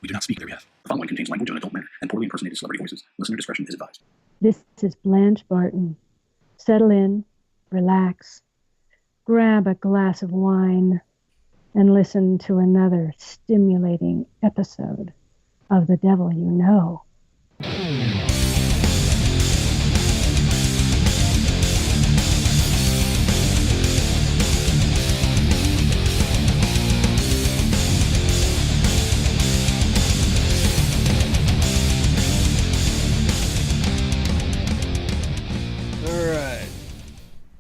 We do not speak their behalf. The following contains language in an adult manner and poorly impersonated celebrity voices. Listener discretion is advised. This is Blanche Barton. Settle in, relax, grab a glass of wine, and listen to another stimulating episode of The Devil You Know.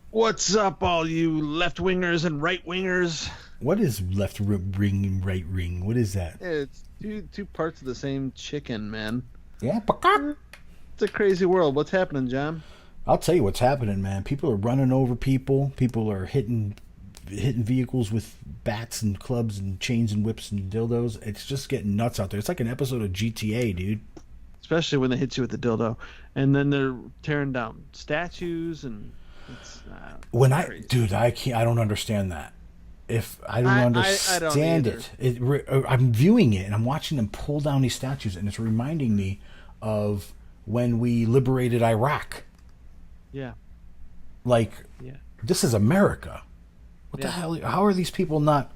What's up, all you left-wingers and right-wingers? What is left ring and right ring? What is that? It's two parts of the same chicken, man. Yeah, It's a crazy world. What's happening, John? I'll tell you what's happening, man. People are running over people. People are hitting vehicles with bats and clubs and chains and whips and dildos. It's just getting nuts out there. It's like an episode of GTA, dude. Especially when they hit you with the dildo. And then they're tearing down statues and... I don't understand that. I don't understand I'm viewing it and I'm watching them pull down these statues, and it's reminding me of when we liberated Iraq. Yeah. This is America. What the hell? How are these people not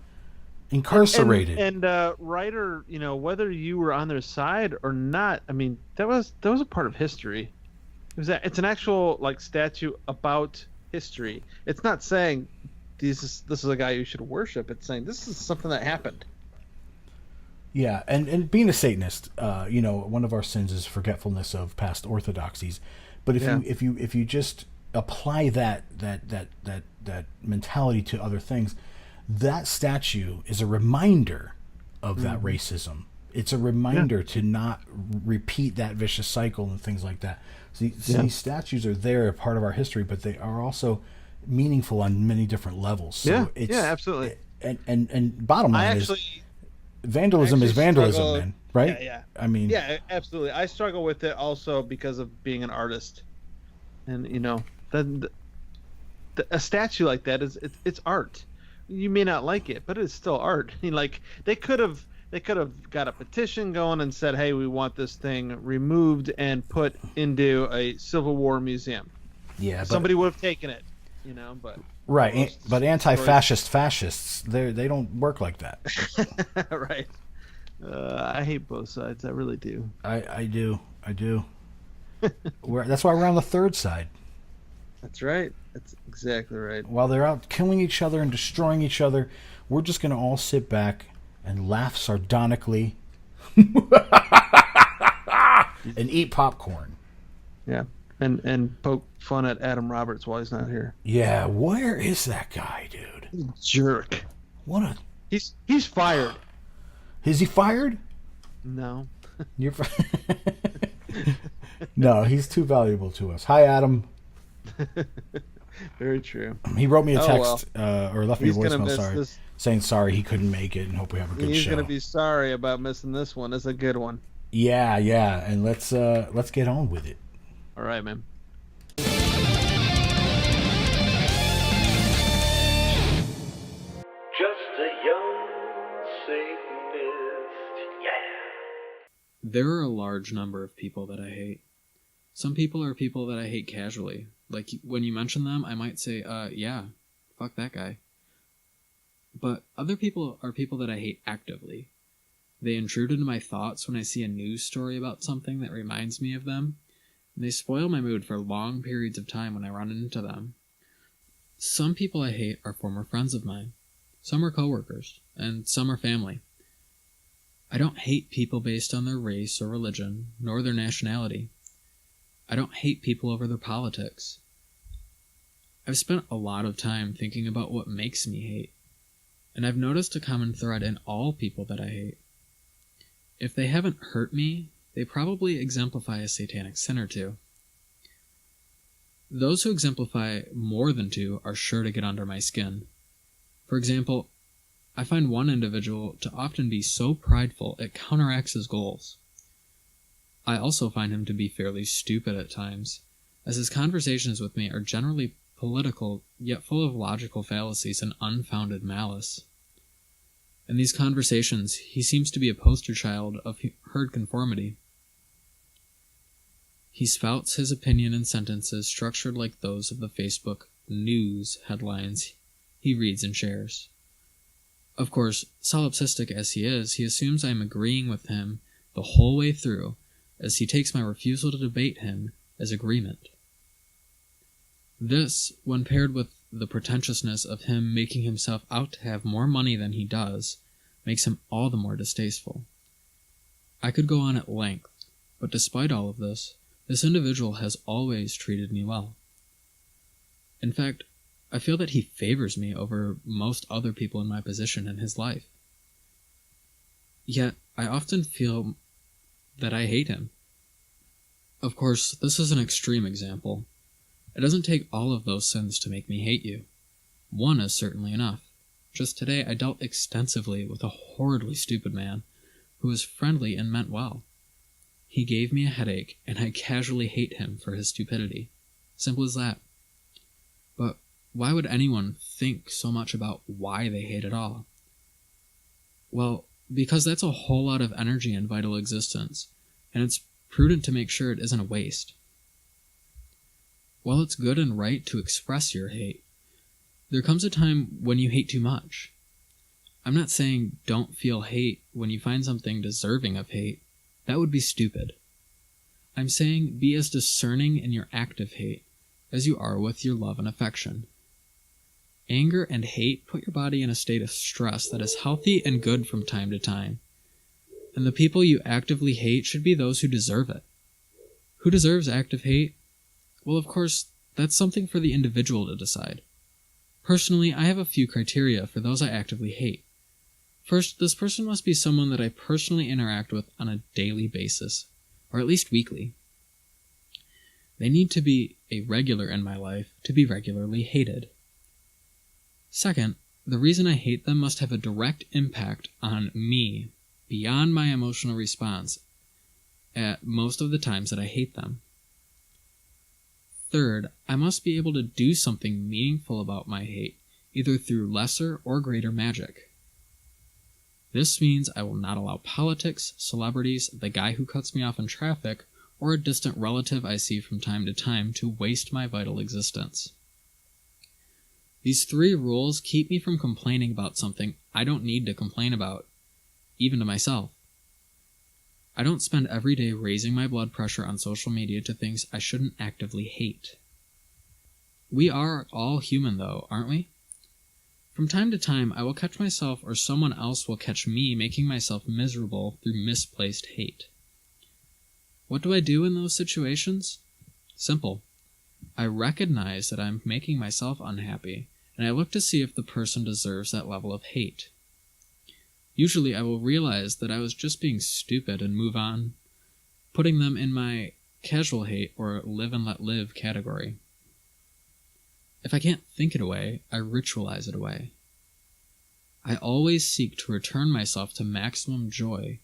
incarcerated? And Ryder, whether you were on their side or not, I mean, that was a part of history. It's an actual statue about history. It's not saying this is a guy you should worship. It's saying this is something that happened. Yeah, and being a Satanist, one of our sins is forgetfulness of past orthodoxies. But if you just apply that mentality to other things, that statue is a reminder of that racism. It's a reminder to not repeat that vicious cycle and things like that. These statues are there, a part of our history, but they are also meaningful on many different levels. So absolutely. And bottom line is vandalism is vandalism, man. Right? Yeah. I mean, yeah, absolutely. I struggle with it also because of being an artist, and a statue like that it's art. You may not like it, but it's still art. They could have got a petition going and said, hey, we want this thing removed and put into a Civil War museum. Yeah, somebody would have taken it, but right. But fascists, they don't work like that. Right. I hate both sides. I really do. I do. That's why we're on the third side. That's right. That's exactly right. While they're out killing each other and destroying each other, we're just going to all sit back and laugh sardonically and eat popcorn. Yeah, and poke fun at Adam Roberts while he's not here. Yeah, where is that guy, dude? Jerk. He's fired. Is he fired? No. You're No, he's too valuable to us. Hi, Adam. Very true. He wrote me a text or left me a voicemail, sorry, saying sorry he couldn't make it and hope we have a good show. He's going to be sorry about missing this one. It's a good one. Yeah, and let's get on with it. All right, man. Just a young Satanist, There are a large number of people that I hate. Some people are people that I hate casually. Like, when you mention them, I might say, yeah, fuck that guy. But other people are people that I hate actively. They intrude into my thoughts when I see a news story about something that reminds me of them, and they spoil my mood for long periods of time when I run into them. Some people I hate are former friends of mine. Some are coworkers, and some are family. I don't hate people based on their race or religion, nor their nationality. I don't hate people over their politics. I've spent a lot of time thinking about what makes me hate, and I've noticed a common thread in all people that I hate. If they haven't hurt me, they probably exemplify a satanic sin or two. Those who exemplify more than two are sure to get under my skin. For example, I find one individual to often be so prideful it counteracts his goals. I also find him to be fairly stupid at times, as his conversations with me are generally political, yet full of logical fallacies and unfounded malice. In these conversations, he seems to be a poster child of herd conformity. He spouts his opinion in sentences structured like those of the Facebook news headlines he reads and shares. Of course, solipsistic as he is, he assumes I am agreeing with him the whole way through, as he takes my refusal to debate him as agreement. This, when paired with the pretentiousness of him making himself out to have more money than he does, makes him all the more distasteful. I could go on at length, but despite all of this individual has always treated me well. In fact, I feel that he favors me over most other people in my position in his life. Yet, I often feel that I hate him. Of course, this is an extreme example. It doesn't take all of those sins to make me hate you. One is certainly enough. Just today, I dealt extensively with a horridly stupid man who was friendly and meant well. He gave me a headache, and I casually hate him for his stupidity. Simple as that. But why would anyone think so much about why they hate at all? Well, because that's a whole lot of energy and vital existence, and it's prudent to make sure it isn't a waste. While it's good and right to express your hate, there comes a time when you hate too much. I'm not saying don't feel hate when you find something deserving of hate. That would be stupid. I'm saying be as discerning in your active hate as you are with your love and affection. Anger and hate put your body in a state of stress that is healthy and good from time to time. And the people you actively hate should be those who deserve it. Who deserves active hate? Well, of course, that's something for the individual to decide. Personally, I have a few criteria for those I actively hate. First, this person must be someone that I personally interact with on a daily basis, or at least weekly. They need to be a regular in my life to be regularly hated. Second, the reason I hate them must have a direct impact on me, beyond my emotional response, at most of the times that I hate them. Third, I must be able to do something meaningful about my hate, either through lesser or greater magic. This means I will not allow politics, celebrities, the guy who cuts me off in traffic, or a distant relative I see from time to time to waste my vital existence. These 3 rules keep me from complaining about something I don't need to complain about, even to myself. I don't spend every day raising my blood pressure on social media to things I shouldn't actively hate. We are all human, though, aren't we? From time to time, I will catch myself or someone else will catch me making myself miserable through misplaced hate. What do I do in those situations? Simple. I recognize that I'm making myself unhappy, and I look to see if the person deserves that level of hate. Usually I will realize that I was just being stupid and move on, putting them in my casual hate or live and let live category. If I can't think it away, I ritualize it away. I always seek to return myself to maximum joy,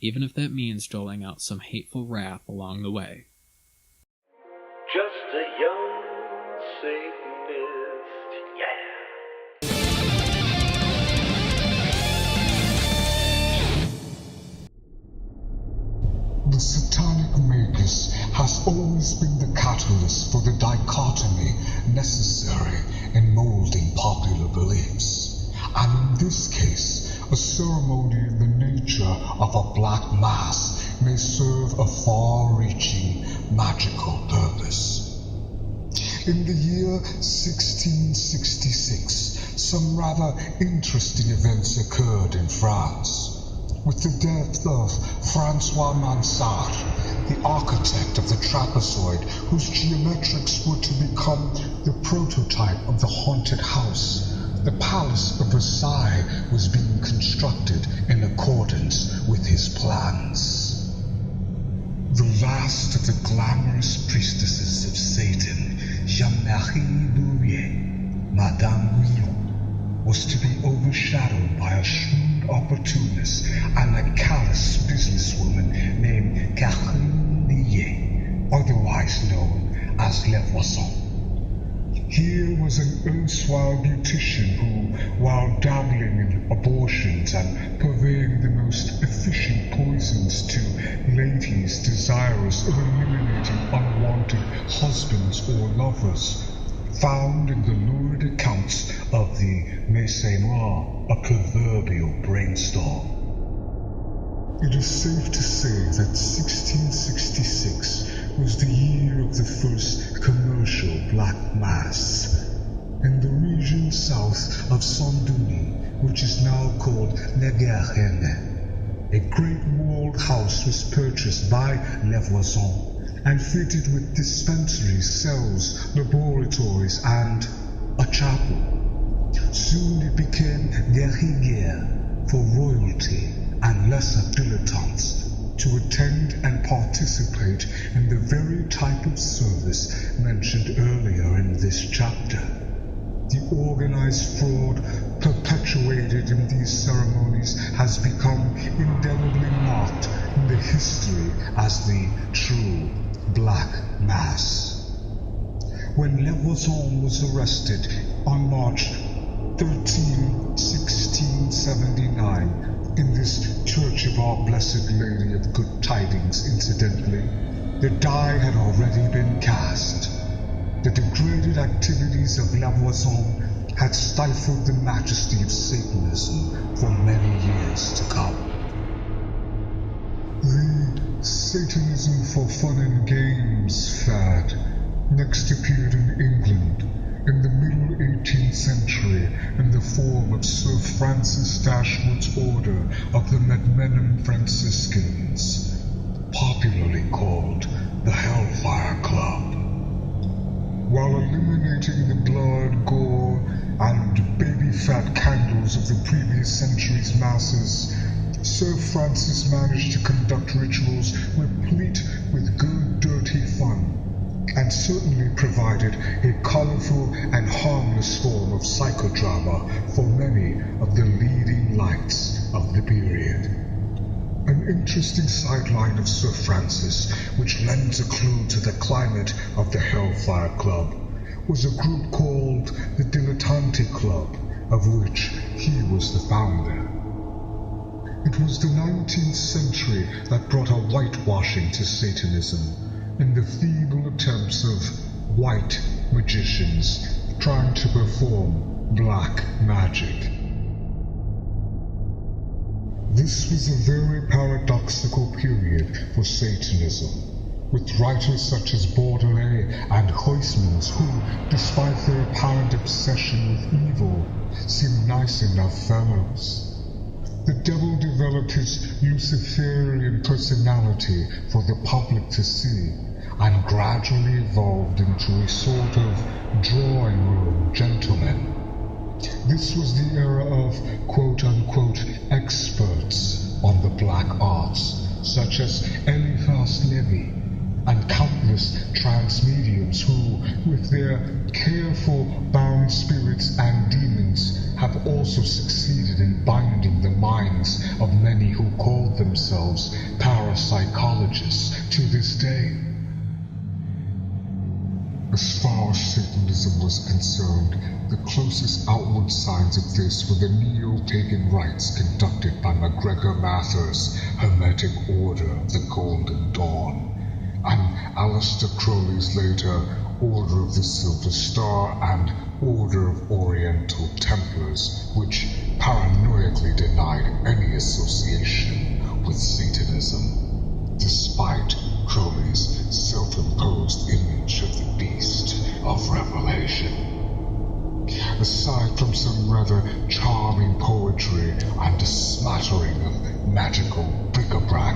even if that means doling out some hateful wrath along the way. Just a young Satanist, yeah. The Satanic Magus has always been the catalyst for the dichotomy necessary in molding popular beliefs. And in this case, a ceremony in the nature of a black mass may serve a far-reaching magical purpose. In the year 1666, some rather interesting events occurred in France. With the death of Francois Mansart, the architect of the trapezoid, whose geometrics were to become the prototype of the haunted house, the Palace of Versailles was being constructed in accordance with his plans. The last of the glamorous priestesses of Satan, Jean-Marie Dorian, Madame Guillon, was to be overshadowed by a shrewd opportunist and a callous businesswoman named Catherine Millet, otherwise known as Le Poisson. Here was an erstwhile beautician who, while dabbling in abortions and purveying the most efficient poisons to ladies desirous of eliminating unwanted husbands or lovers, found in the lurid accounts of the Messe Noire a proverbial brainstorm. It is safe to say that 1666 was the year of the first commercial Black Mass. In the region south of Saint-Denis, which is now called Neguerre, a great walled house was purchased by Levoisin and fitted with dispensaries, cells, laboratories, and a chapel. Soon it became Guerrière for royalty and lesser dilettantes to attend and participate in the very type of service mentioned earlier in this chapter. The organized fraud perpetuated in these ceremonies has become indelibly marked in the history as the true Black Mass. When Levoisin was arrested on March 13, 1679, in this Church of Our Blessed Lady of Good Tidings, incidentally, the die had already been cast. The degraded activities of Levoisin had stifled the majesty of Satanism for many years to come. The Satanism for fun and games fad next appeared in England in the middle 18th century in the form of Sir Francis Dashwood's Order of the Madmenham Franciscans, popularly called the Hellfire Club. While eliminating the blood, gore, and baby-fat candles of the previous century's masses, Sir Francis managed to conduct rituals replete with good, dirty fun, and certainly provided a colorful and harmless form of psychodrama for many of the leading lights of the period. An interesting sideline of Sir Francis, which lends a clue to the climate of the Hellfire Club, was a group called the Dilettante Club, of which he was the founder. It was the 19th century that brought a whitewashing to Satanism, in the feeble attempts of white magicians trying to perform black magic. This was a very paradoxical period for Satanism, with writers such as Baudelaire and Huysmans who, despite their apparent obsession with evil, seemed nice enough fellows. The devil developed his Luciferian personality for the public to see, and gradually evolved into a sort of drawing room gentleman. This was the era of quote-unquote experts on the black arts, such as Eliphas Levi, and countless trance mediums who, with their careful bound spirits and demons, have also succeeded in binding the minds of many who called themselves parapsychologists to this day. As far as Satanism was concerned, the closest outward signs of this were the neo-pagan rites conducted by MacGregor Mather's Hermetic Order of the Golden Dawn, and Aleister Crowley's later Order of the Silver Star and Order of Oriental Templars, which paranoidally denied any association with Satanism, despite Crowley's self-imposed image of the Beast of Revelation. Aside from some rather charming poetry and a smattering of magical bric-a-brac,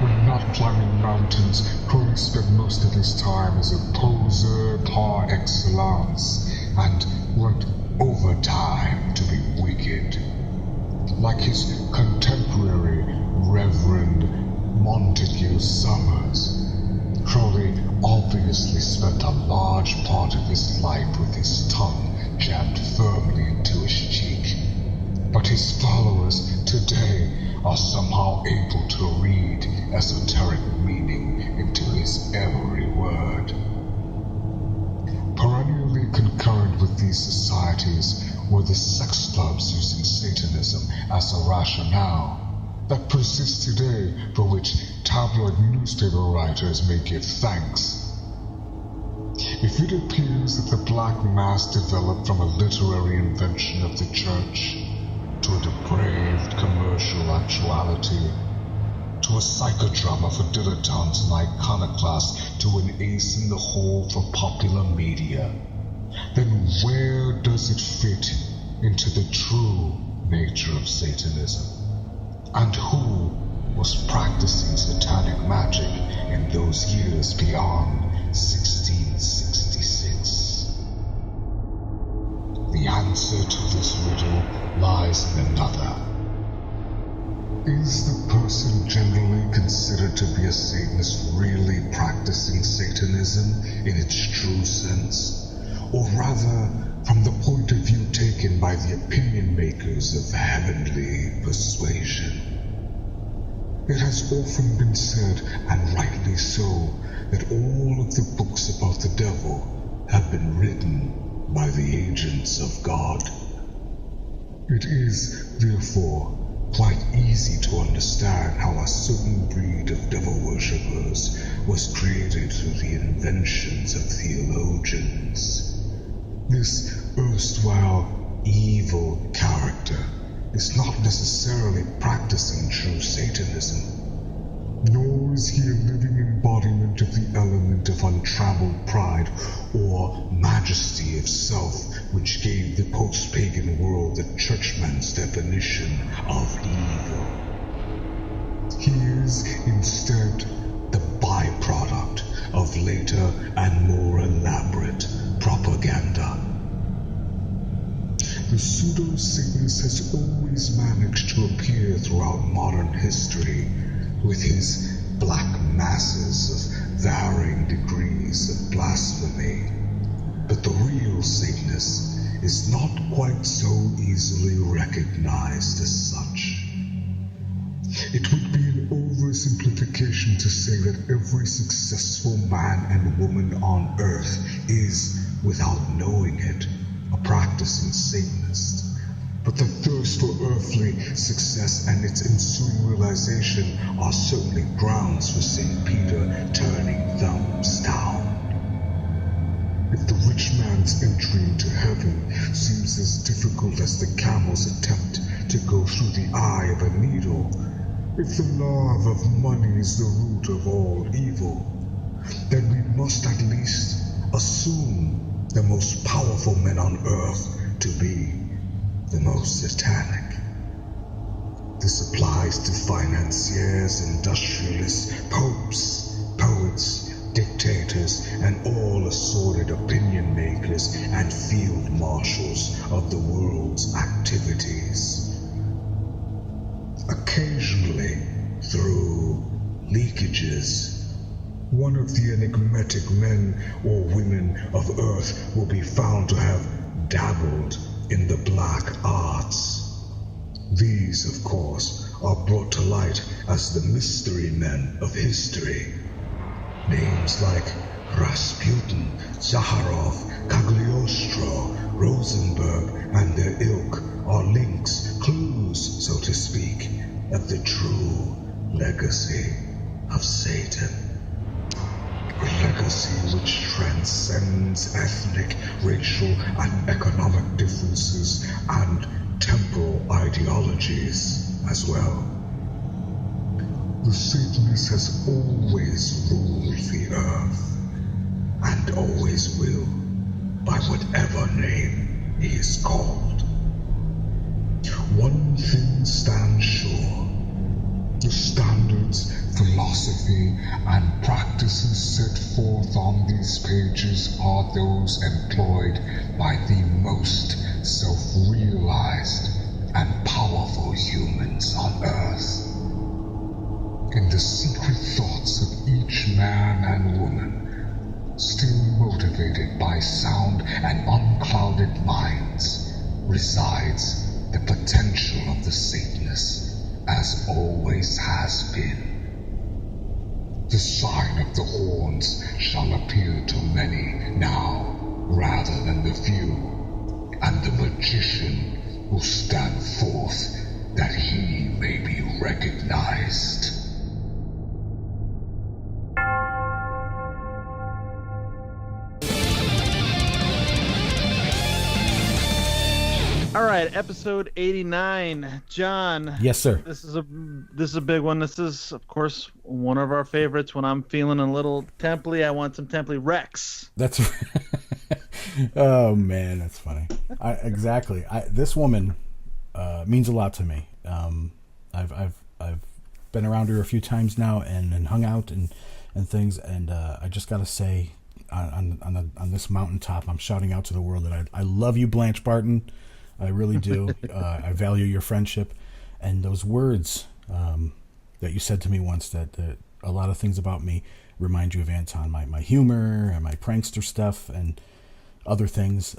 when not climbing mountains, Crowley spent most of his time as a poser par excellence and worked overtime to be wicked. Like his contemporary Reverend Montague Summers, Crowley obviously spent a large part of his life with his tongue jammed firmly into his cheek. But his followers today are somehow able to read esoteric meaning into his every word. Perennially concerned of these societies were the sex clubs using Satanism as a rationale that persists today, for which tabloid newspaper writers may give thanks. If it appears that the Black Mass developed from a literary invention of the Church to a depraved commercial actuality, to a psychodrama for dilettantes and iconoclasts, to an ace in the hole for popular media, then where does it fit into the true nature of Satanism? And who was practicing satanic magic in those years beyond 1666? The answer to this riddle lies in another. Is the person generally considered to be a Satanist really practicing Satanism in its true sense? Or rather, from the point of view taken by the opinion makers of heavenly persuasion? It has often been said, and rightly so, that all of the books about the devil have been written by the agents of God. It is, therefore, quite easy to understand how a certain breed of devil worshippers was created through the inventions of theologians. This erstwhile evil character is not necessarily practicing true Satanism, nor is he a living embodiment of the element of untrammeled pride or majesty of self which gave the post-pagan world the churchman's definition of evil. He is instead the byproduct of later and more elaborate propaganda. The pseudo-Satanist has always managed to appear throughout modern history with his black masses of varying degrees of blasphemy. But the real Satanist is not quite so easily recognized as such. It would be an oversimplification to say that every successful man and woman on earth is, without knowing it, a practicing Satanist. But the thirst for earthly success and its ensuing realization are certainly grounds for St. Peter turning thumbs down. If the rich man's entry into heaven seems as difficult as the camel's attempt to go through the eye of a needle, if the love of money is the root of all evil, then we must at least assume the most powerful men on earth to be the most satanic. This applies to financiers, industrialists, popes, poets, dictators, and all assorted opinion makers and field marshals of the world's activities. Occasionally, through leakages, one of the enigmatic men or women of Earth will be found to have dabbled in the black arts. These, of course, are brought to light as the mystery men of history. Names like Rasputin, Zaharov, Cagliostro, Rosenberg, and their ilk are links, clues, so to speak, of the true legacy of Satan. A legacy which transcends ethnic, racial, and economic differences and temporal ideologies as well. The Satanist has always ruled the earth, and always will, by whatever name he is called. One thing stands sure. The standards, philosophy, and practices set forth on these pages are those employed by the most self-realized and powerful humans on earth. In the secret thoughts of each man and woman, still motivated by sound and unclouded minds, resides the potential of the Satanist, as always has been. The sign of the horns shall appear to many now, rather than the few, and the magician will stand forth that he may be recognized. All right, episode 89. John. Yes, sir. This is a big one. This is, of course, one of our favorites. When I'm feeling a little Templi, I want some Templi Rex. That's oh man, that's funny. Exactly. This woman means a lot to me. I've been around her a few times now and hung out and things, and I just gotta say, on this mountaintop, I'm shouting out to the world that I love you, Blanche Barton. I really do. I value your friendship, and those words that you said to me once, that a lot of things about me remind you of Anton, my humor and my prankster stuff and other things.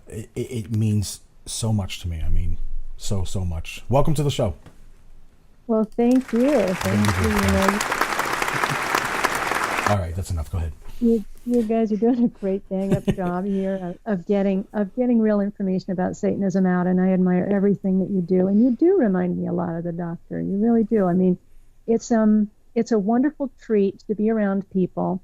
It means so much to me. I mean, so much. Welcome to the show. Well, thank you. Thank you. All right, that's enough. Go ahead. You guys are doing a great dang up job here of getting real information about Satanism out, and I admire everything that you do. And you do remind me a lot of the Doctor. You really do. I mean, it's a wonderful treat to be around people.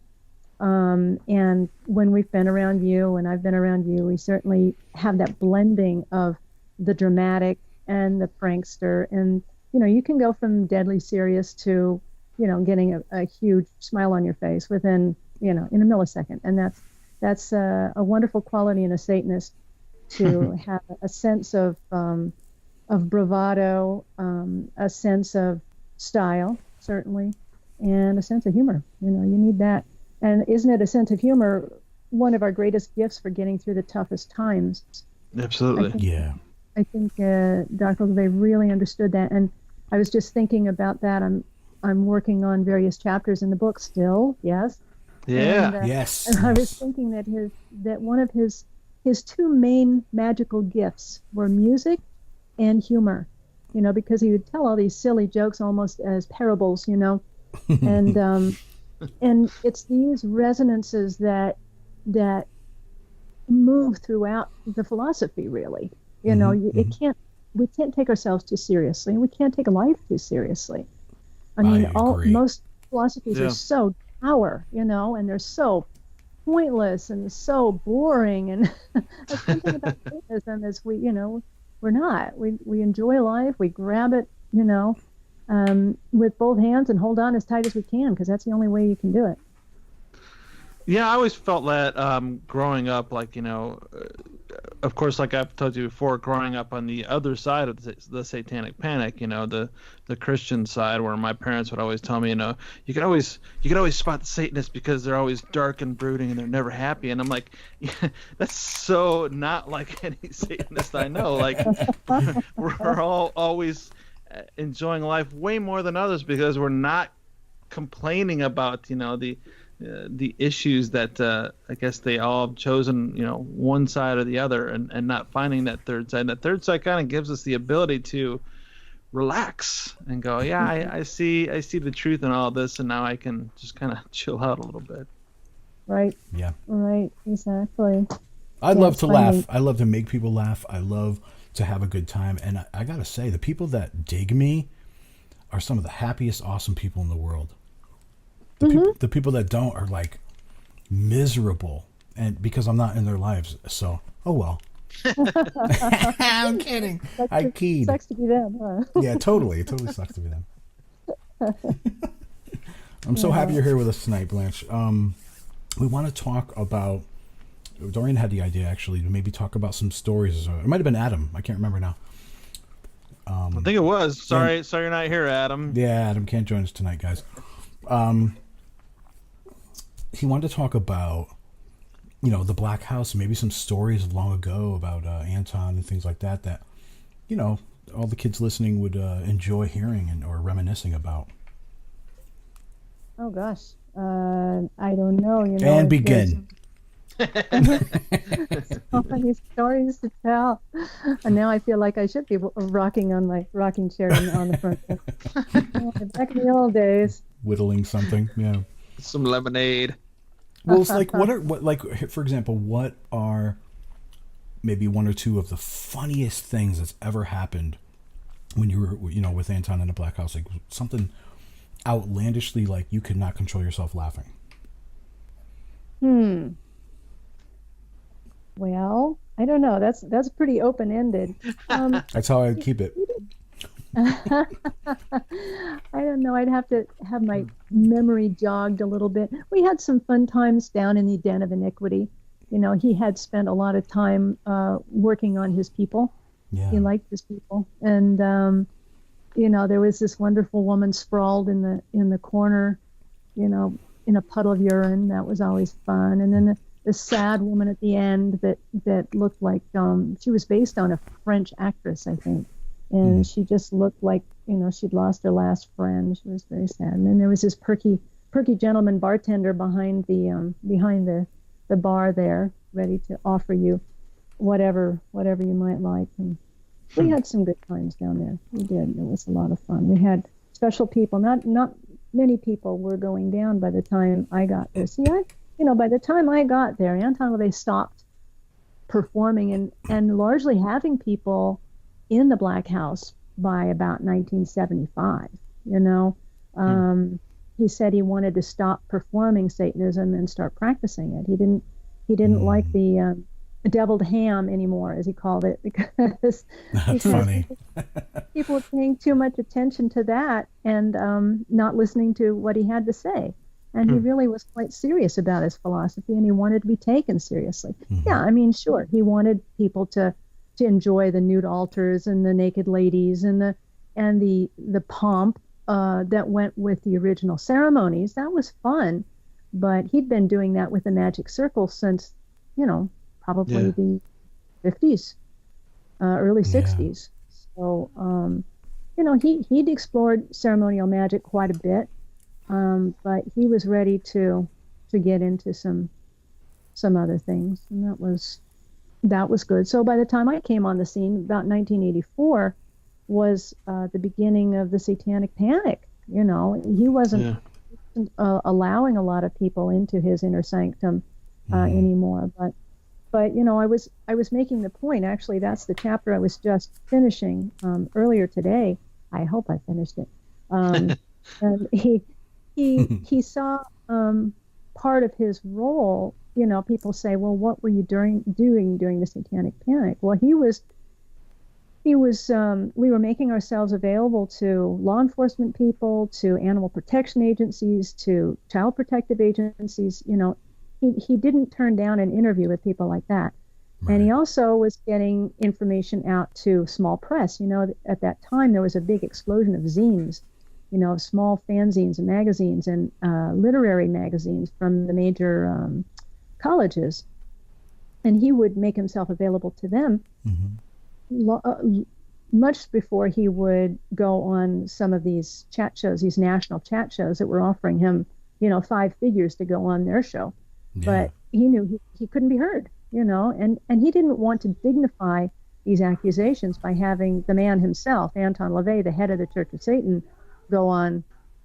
And when we've been around you, and I've been around you, we certainly have that blending of the dramatic and the prankster. And you can go from deadly serious to getting a huge smile on your face within in a millisecond, and that's a wonderful quality in a Satanist, to have a sense of bravado, a sense of style, certainly, and a sense of humor. You need that. And isn't it a sense of humor one of our greatest gifts for getting through the toughest times? Absolutely. I think Dr. LeVay really understood that, and I was just thinking about that. I'm working on various chapters in the book still. Yes. Yeah. And, Yes. And I was thinking that one of his two main magical gifts were music and humor. Because he would tell all these silly jokes almost as parables. And and it's these resonances that move throughout the philosophy. Really, we can't take ourselves too seriously. We can't take life too seriously. I mean, most philosophies are so dour, and they're so pointless and so boring. And that's something about Satanism is we're not. We enjoy life. We grab it, with both hands and hold on as tight as we can, because that's the only way you can do it. Yeah, I always felt that growing up, of course, like I've told you before, growing up on the other side of the Satanic Panic, the Christian side, where my parents would always tell me, you could always spot the Satanists because they're always dark and brooding and they're never happy. And I'm like, yeah, that's so not like any Satanist I know. Like, we're all always enjoying life way more than others because we're not complaining about, the issues that I guess they all have chosen, one side or the other, and not finding that third side. And that third side kind of gives us the ability to relax and go, yeah, I see the truth in all this, and now I can just kind of chill out a little bit. Right. Yeah. Right. Exactly. I love to laugh. I love to make people laugh. I love to have a good time. And I gotta say, the people that dig me are some of the happiest, awesome people in the world. The people that don't are like miserable, and because I'm not in their lives. So, oh well. I'm kidding. I keyed. Sucks to be them, huh? Yeah, totally. It totally sucks to be them. I'm so happy you're here with us tonight, Blanche. We want to talk about. Dorian had the idea actually to maybe talk about some stories. It might have been Adam. I can't remember now. I think it was. Sorry you're not here, Adam. Yeah, Adam can't join us tonight, guys. He wanted to talk about, the Black House, maybe some stories of long ago about Anton and things like that, all the kids listening would enjoy hearing or reminiscing about. Oh, gosh. I don't know. And begin. So many stories to tell. And now I feel like I should be rocking on my rocking chair on the front. Back in the old days. Whittling something, yeah. Some lemonade. Well, it's like for example, what are maybe one or two of the funniest things that's ever happened when you were, with Anton in the Black House, like something outlandishly, like you could not control yourself laughing. Well, I don't know. That's pretty open-ended. That's how I keep it. I don't know. I'd have to have my memory jogged a little bit. We had some fun times down in the Den of Iniquity. He had spent a lot of time working on his people. Yeah. He liked his people, and there was this wonderful woman sprawled in the corner, in a puddle of urine. That was always fun. And then the sad woman at the end that looked like she was based on a French actress, I think. And she just looked like, she'd lost her last friend. She was very sad. And then there was this perky gentleman bartender behind the bar there, ready to offer you whatever you might like. And we had some good times down there. We did. It was a lot of fun. We had special people. Not many people were going down by the time I got there. See, by the time I got there, Anton LaVey stopped performing and largely having people in the Black House by about 1975. He said he wanted to stop performing Satanism and start practicing it. He didn't like the deviled ham anymore, as he called it, because that's funny. People were paying too much attention to that and not listening to what he had to say. And he really was quite serious about his philosophy, and he wanted to be taken seriously. Yeah, I mean, sure, he wanted people to enjoy the nude altars and the naked ladies and the pomp that went with the original ceremonies. That was fun, but he'd been doing that with the Magic Circle since, probably the 50s, early 60s. So, he'd explored ceremonial magic quite a bit, but he was ready to get into some other things, and that was good. So by the time I came on the scene, about 1984, was the beginning of the Satanic Panic. He wasn't allowing a lot of people into his inner sanctum anymore. But I was making the point. Actually, that's the chapter I was just finishing earlier today. I hope I finished it. And he saw part of his role. People say, well, what were you doing during the Satanic Panic? Well, we were making ourselves available to law enforcement people, to animal protection agencies, to child protective agencies. He didn't turn down an interview with people like that. Right. And he also was getting information out to small press. At that time, there was a big explosion of zines, small fanzines and magazines and literary magazines from the major colleges, and he would make himself available to them much before he would go on some of these chat shows, these national chat shows that were offering him, 5 figures to go on their show. Yeah. But he knew he couldn't be heard, and he didn't want to dignify these accusations by having the man himself, Anton LaVey, the head of the Church of Satan, go on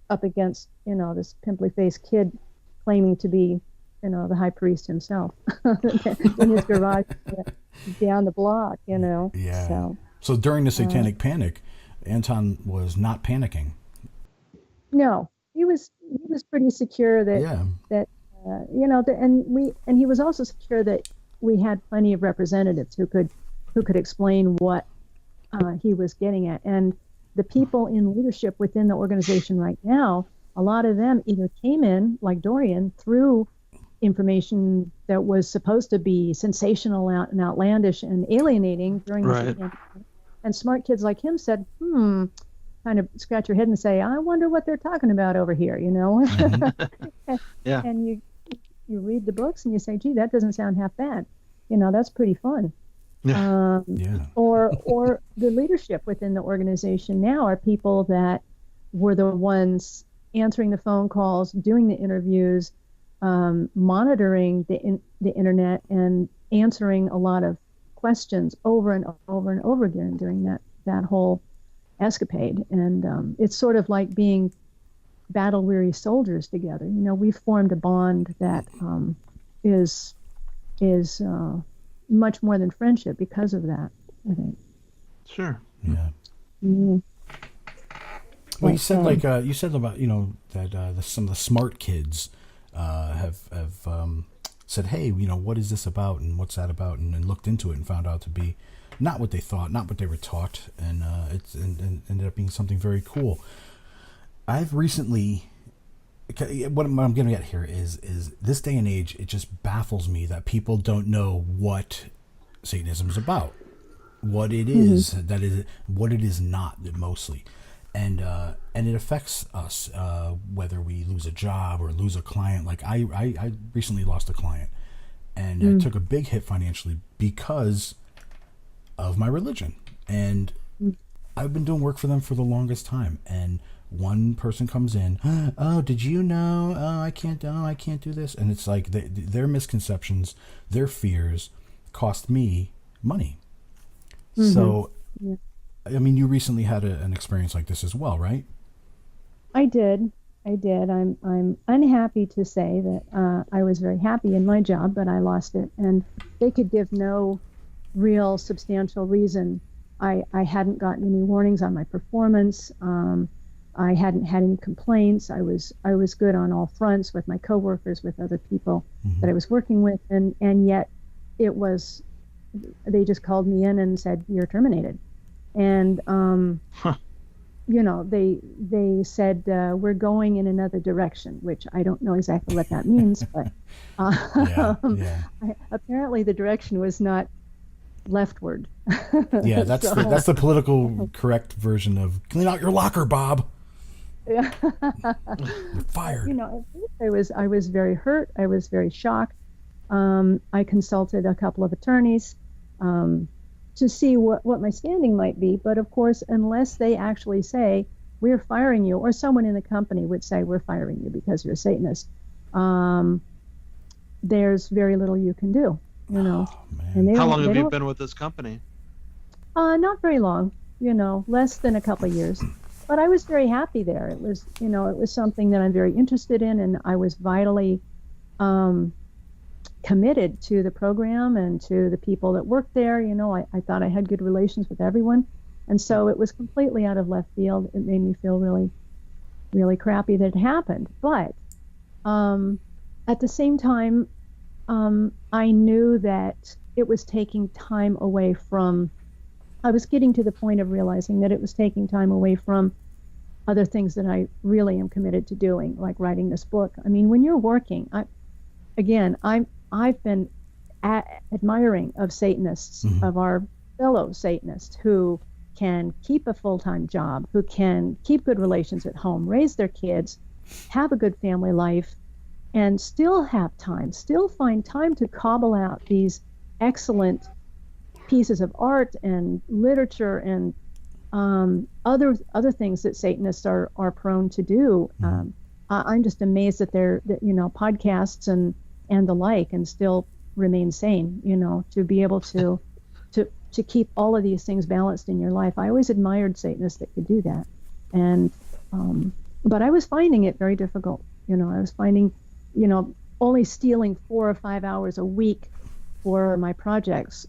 up against, this pimply-faced kid claiming to be the high priest himself in his garage down the block, Yeah. So during the Satanic Panic, Anton was not panicking. No, he was pretty secure that and he was also secure that we had plenty of representatives who could explain what he was getting at. And the people in leadership within the organization right now, a lot of them either came in, like Dorian, through information that was supposed to be sensational and outlandish and alienating during the pandemic. And smart kids like him said, kind of scratch your head and say, I wonder what they're talking about over here, And you read the books and you say, gee, that doesn't sound half bad. That's pretty fun. Or the leadership within the organization now are people that were the ones answering the phone calls, doing the interviews, monitoring the internet and answering a lot of questions over and over and over again during that whole escapade. And it's sort of like being battle-weary soldiers together. We've formed a bond that is much more than friendship because of that, I think. Sure. Yeah. Mm. Well, you said you said about that some of the smart kids have said, hey, what is this about and what's that about, and then looked into it and found out to be not what they thought, not what they were taught, and and ended up being something very cool. I've recently, what I'm getting at here is this day and age, it just baffles me that people don't know what Satanism is about, what it is, that is what it is not, mostly. And it affects us, whether we lose a job or lose a client. Like I recently lost a client, and I took a big hit financially because of my religion. And I've been doing work for them for the longest time. And one person comes in, oh, did you know? Oh, I can't do this. And it's like their misconceptions, their fears cost me money. So, I mean, you recently had an experience like this as well, right? I did. I'm unhappy to say that I was very happy in my job, but I lost it. And they could give no real substantial reason. I hadn't gotten any warnings on my performance. I hadn't had any complaints. I was good on all fronts with my coworkers, with other people that I was working with, and yet they just called me in and said, you're terminated. And they said, we're going in another direction, which I don't know exactly what that means, but apparently the direction was not leftward. Yeah, that's that's the political correct version of clean out your locker, Bob. Yeah. You're fired. At first I was very hurt. I was very shocked. I consulted a couple of attorneys to see what my standing might be. But of course, unless they actually say, we're firing you, or someone in the company would say, we're firing you because you're a Satanist, there's very little you can do, Oh, and how long have you been with this company? Not very long, less than a couple of years. But I was very happy there. It was, it was something that I'm very interested in, and I was vitally committed to the program and to the people that worked there. I thought I had good relations with everyone. And so it was completely out of left field. It made me feel really, really crappy that it happened. But at the same time, I knew that it was taking time away from, I was getting to the point of realizing that it was taking time away from other things that I really am committed to doing, like writing this book. I mean, when you're working, I've been admiring of Satanists, of our fellow Satanists who can keep a full-time job, who can keep good relations at home, raise their kids, have a good family life, and still find time to cobble out these excellent pieces of art and literature and other things that Satanists are prone to do. I'm just amazed that podcasts and the like, and still remain sane, to be able to keep all of these things balanced in your life. I always admired Satanists that could do that. And, but I was finding it very difficult. I was finding, only stealing 4 or 5 hours a week for my projects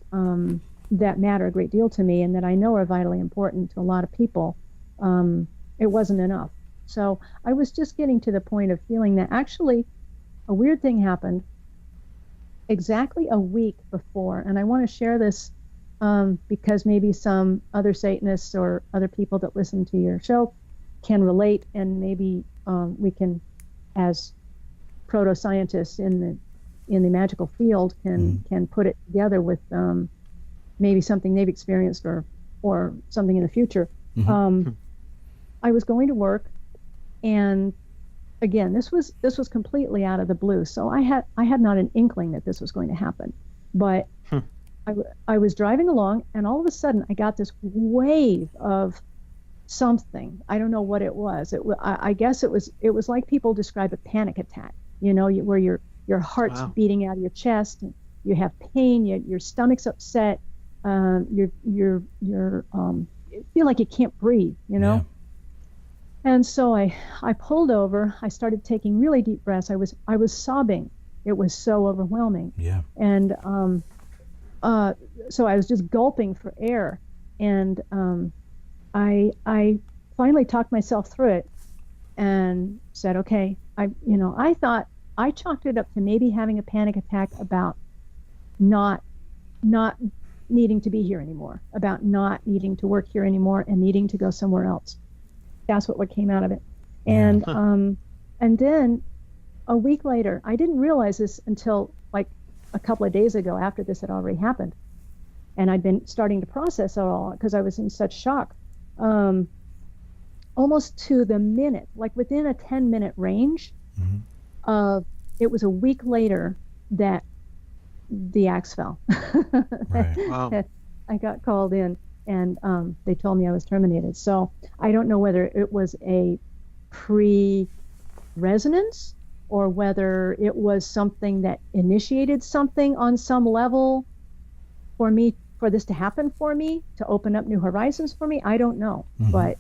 that matter a great deal to me and that I know are vitally important to a lot of people. It wasn't enough. So I was just getting to the point of feeling that actually a weird thing happened exactly a week before. And I want to share this because maybe some other Satanists or other people that listen to your show can relate, and maybe we can, as proto-scientists in the magical field, can put it together with maybe something they've experienced or something in the future. I was going to work, and again, this was completely out of the blue. So I had not an inkling that this was going to happen, but I was driving along, and all of a sudden I got this wave of something. I don't know what it was. I guess it was like people describe a panic attack. Where your heart's beating out of your chest, and you have pain, your stomach's upset, you feel like you can't breathe. And so I pulled over. I started taking really deep breaths. I was sobbing. It was so overwhelming. Yeah. And so I was just gulping for air. And I finally talked myself through it and said, okay, I thought I chalked it up to maybe having a panic attack about not needing to be here anymore, about not needing to work here anymore and needing to go somewhere else. That's what came out of it. And and then a week later, I didn't realize this until like a couple of days ago after this had already happened. And I'd been starting to process it all because I was in such shock. Almost to the minute, like within a 10-minute range, it was a week later that the axe fell. Right. Wow. I got called in and they told me I was terminated. So I don't know whether it was a pre-resonance or whether it was something that initiated something on some level for this to happen for me, to open up new horizons for me. I don't know, but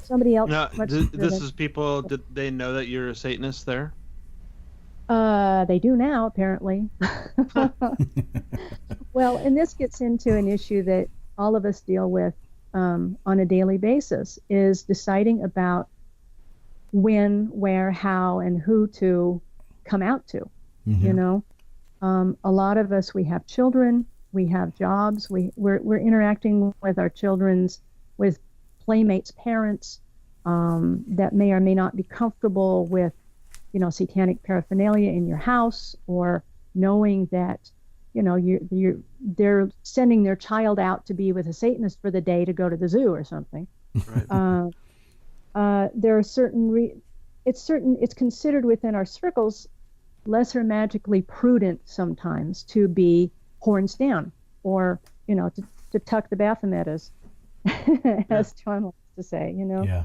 somebody else. Now, this is people, did they know that you're a Satanist there? They do now, apparently. Well, and this gets into an issue that all of us deal with on a daily basis, is deciding about when, where, how, and who to come out to. You know, a lot of us, we have children, we have jobs, we're interacting with our with playmates, parents that may or may not be comfortable with, satanic paraphernalia in your house, or knowing that, they're sending their child out to be with a Satanist for the day to go to the zoo or something. Right. There are it's considered within our circles lesser magically prudent sometimes to be horns down, or to tuck the Baphomet, as John likes to say. Yeah.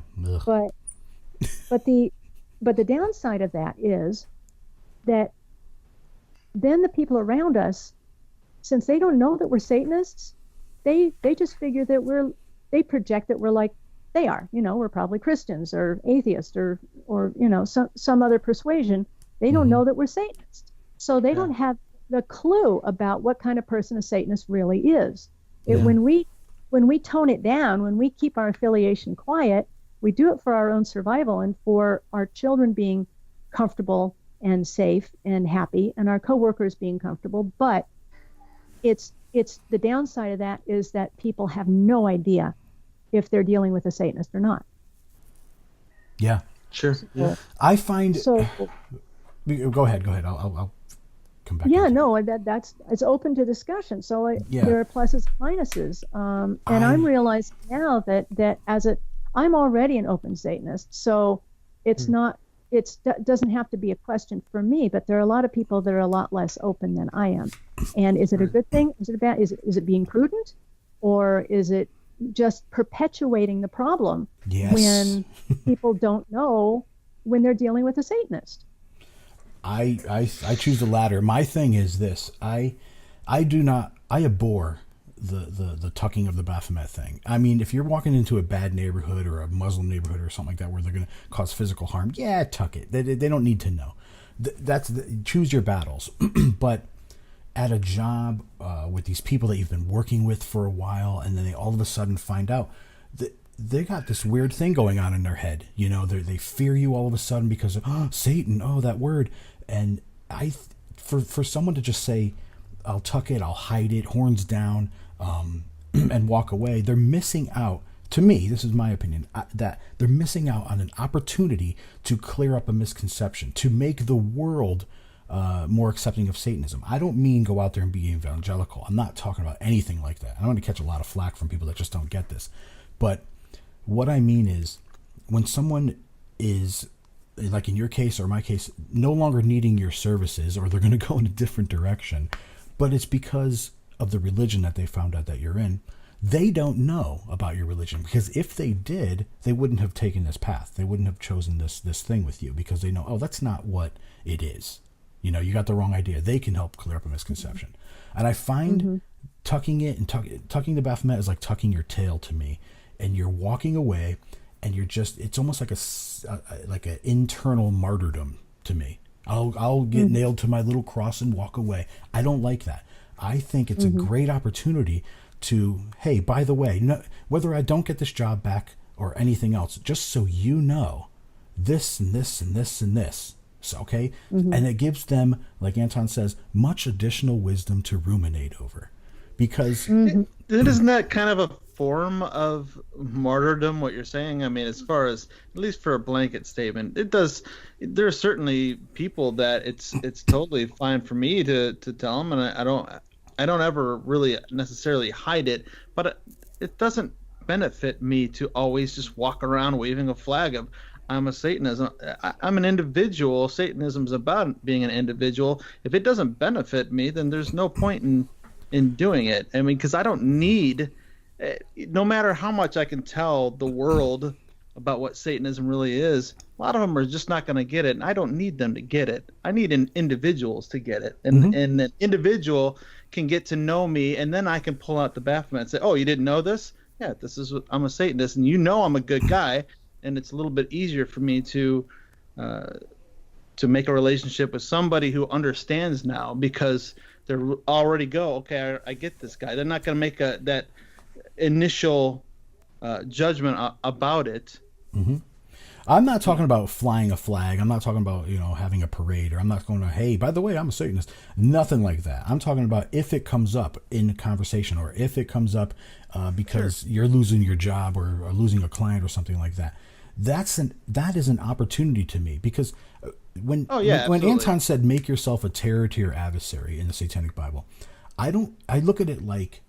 But the downside of that is that then the people around us, since they don't know that we're Satanists, they just figure that they project that we're like they are. We're probably Christians or atheists or some other persuasion. They don't know that we're Satanists. So they don't have the clue about what kind of person a Satanist really is. When we tone it down, when we keep our affiliation quiet, we do it for our own survival and for our children being comfortable and safe and happy, and our coworkers being comfortable. But it's the downside of that is that people have no idea if they're dealing with a Satanist or not. Yeah. Sure. Yeah. I find. So. Go ahead. I'll come back. Yeah, no, it's open to discussion. So there are pluses and minuses, and I'm realizing now that I'm already an open Satanist, so it's not. It doesn't have to be a question for me, but there are a lot of people that are a lot less open than I am. And is it a good thing? Is it a bad? Is it being prudent, or is it just perpetuating the problem when people don't know when they're dealing with a Satanist? I choose the latter. My thing is this: I abhor the tucking of the Baphomet thing. I mean, if you're walking into a bad neighborhood or a Muslim neighborhood or something like that where they're going to cause physical harm, tuck it. They don't need to know. Choose your battles. But at a job with these people that you've been working with for a while, and then they all of a sudden find out that they got this weird thing going on in their head. They fear you all of a sudden because of Satan. Oh, that word. And for someone to just say, I'll tuck it, I'll hide it, horns down, and walk away, they're missing out. To me, this is my opinion, that they're missing out on an opportunity to clear up a misconception, to make the world more accepting of Satanism. I don't mean go out there and be evangelical. I'm not talking about anything like that. I don't want to catch a lot of flack from people that just don't get this. But what I mean is, when someone is, like in your case or my case, no longer needing your services, or they're going to go in a different direction, but it's because of the religion that they found out that you're in, they don't know about your religion, because if they did, they wouldn't have taken this path. They wouldn't have chosen this thing with you, because they know, that's not what it is. You got the wrong idea. They can help clear up a misconception. And I find tucking it and tucking the Baphomet is like tucking your tail to me, and you're walking away, and it's almost like like an internal martyrdom to me. I'll get nailed to my little cross and walk away. I don't like that. I think it's a great opportunity to, hey, by the way, no, whether I don't get this job back or anything else, just so you know, this and this and this and this. So, okay? And it gives them, like Anton says, much additional wisdom to ruminate over. Because... Isn't that kind of a form of martyrdom, what you're saying? I mean, as far as, at least for a blanket statement, it does... There are certainly people that it's totally fine for me to tell them, and I don't ever really necessarily hide it, but it doesn't benefit me to always just walk around waving a flag of I'm a Satanist. I'm an individual. Satanism is about being an individual. If it doesn't benefit me, then there's no point in doing it. I mean, because I don't need, no matter how much I can tell the world about what Satanism really is, a lot of them are just not going to get it, and I don't need them to get it. I need individuals to get it, and an individual can get to know me, and then I can pull out the Baphomet and say, "Oh, you didn't know this? Yeah, this is what I'm a Satanist, and you know I'm a good guy." And it's a little bit easier for me to make a relationship with somebody who understands now, because they're already okay, I get this guy. They're not going to make that initial judgment about it. I'm not talking about flying a flag. I'm not talking about, having a parade, or I'm not going to, hey, by the way, I'm a Satanist. Nothing like that. I'm talking about if it comes up in conversation, or if it comes up because you're losing your job or losing a client or something like that. That is an opportunity to me, because when Anton said, make yourself a terror to your adversary in the Satanic Bible, I look at it like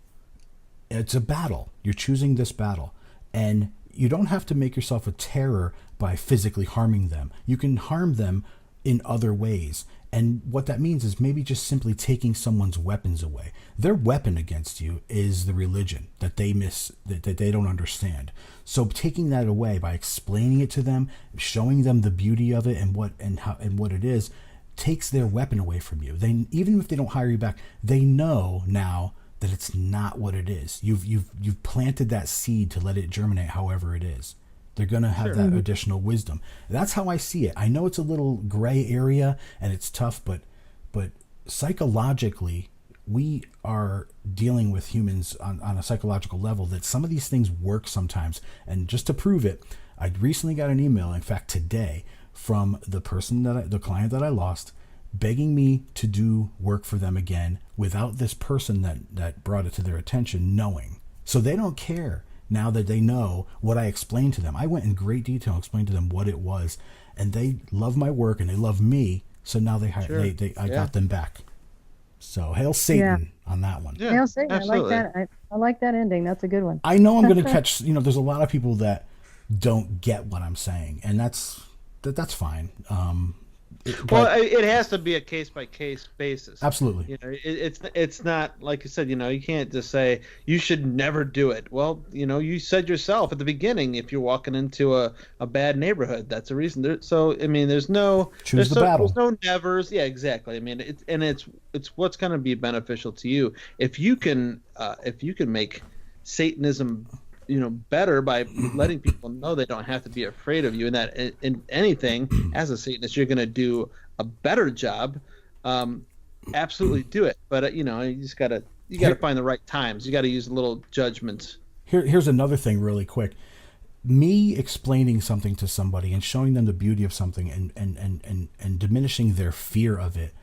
it's a battle. You're choosing this battle, and you don't have to make yourself a terror by physically harming them. You can harm them in other ways. And what that means is maybe just simply taking someone's weapons away. Their weapon against you is the religion that they that they don't understand. So taking that away by explaining it to them, showing them the beauty of it and what it is, takes their weapon away from you. Even if they don't hire you back, they know now that it's not what it is. You've planted that seed to let it germinate however it is. They're going to have that additional wisdom. That's how I see it. I know it's a little gray area and it's tough, but psychologically, we are dealing with humans on a psychological level that some of these things work sometimes. And just to prove it, I recently got an email, in fact today, from the client that I lost, begging me to do work for them again without this person that brought it to their attention knowing. So they don't care now that they know what I explained to them. I went in great detail and explained to them what it was, and they love my work and they love me. So now I got them back. So hail Satan on that one. Yeah, hail Satan. Absolutely. I like that. I like that ending. That's a good one. I know I'm going to catch. There's a lot of people that don't get what I'm saying, and that's fine. It has to be a case-by-case basis. Absolutely. It's not, like you said, you can't just say you should never do it. Well, you said yourself at the beginning, if you're walking into a bad neighborhood, that's a reason. There's no choose the battle. There's no nevers. Yeah, exactly. I mean, it's what's going to be beneficial to you. If you can make Satanism better by letting people know they don't have to be afraid of you, and that in anything as a Satanist you're going to do a better job. Absolutely do it, but you just gotta find the right times. You got to use a little judgment. Here's another thing really quick. Me explaining something to somebody and showing them the beauty of something and diminishing their fear of it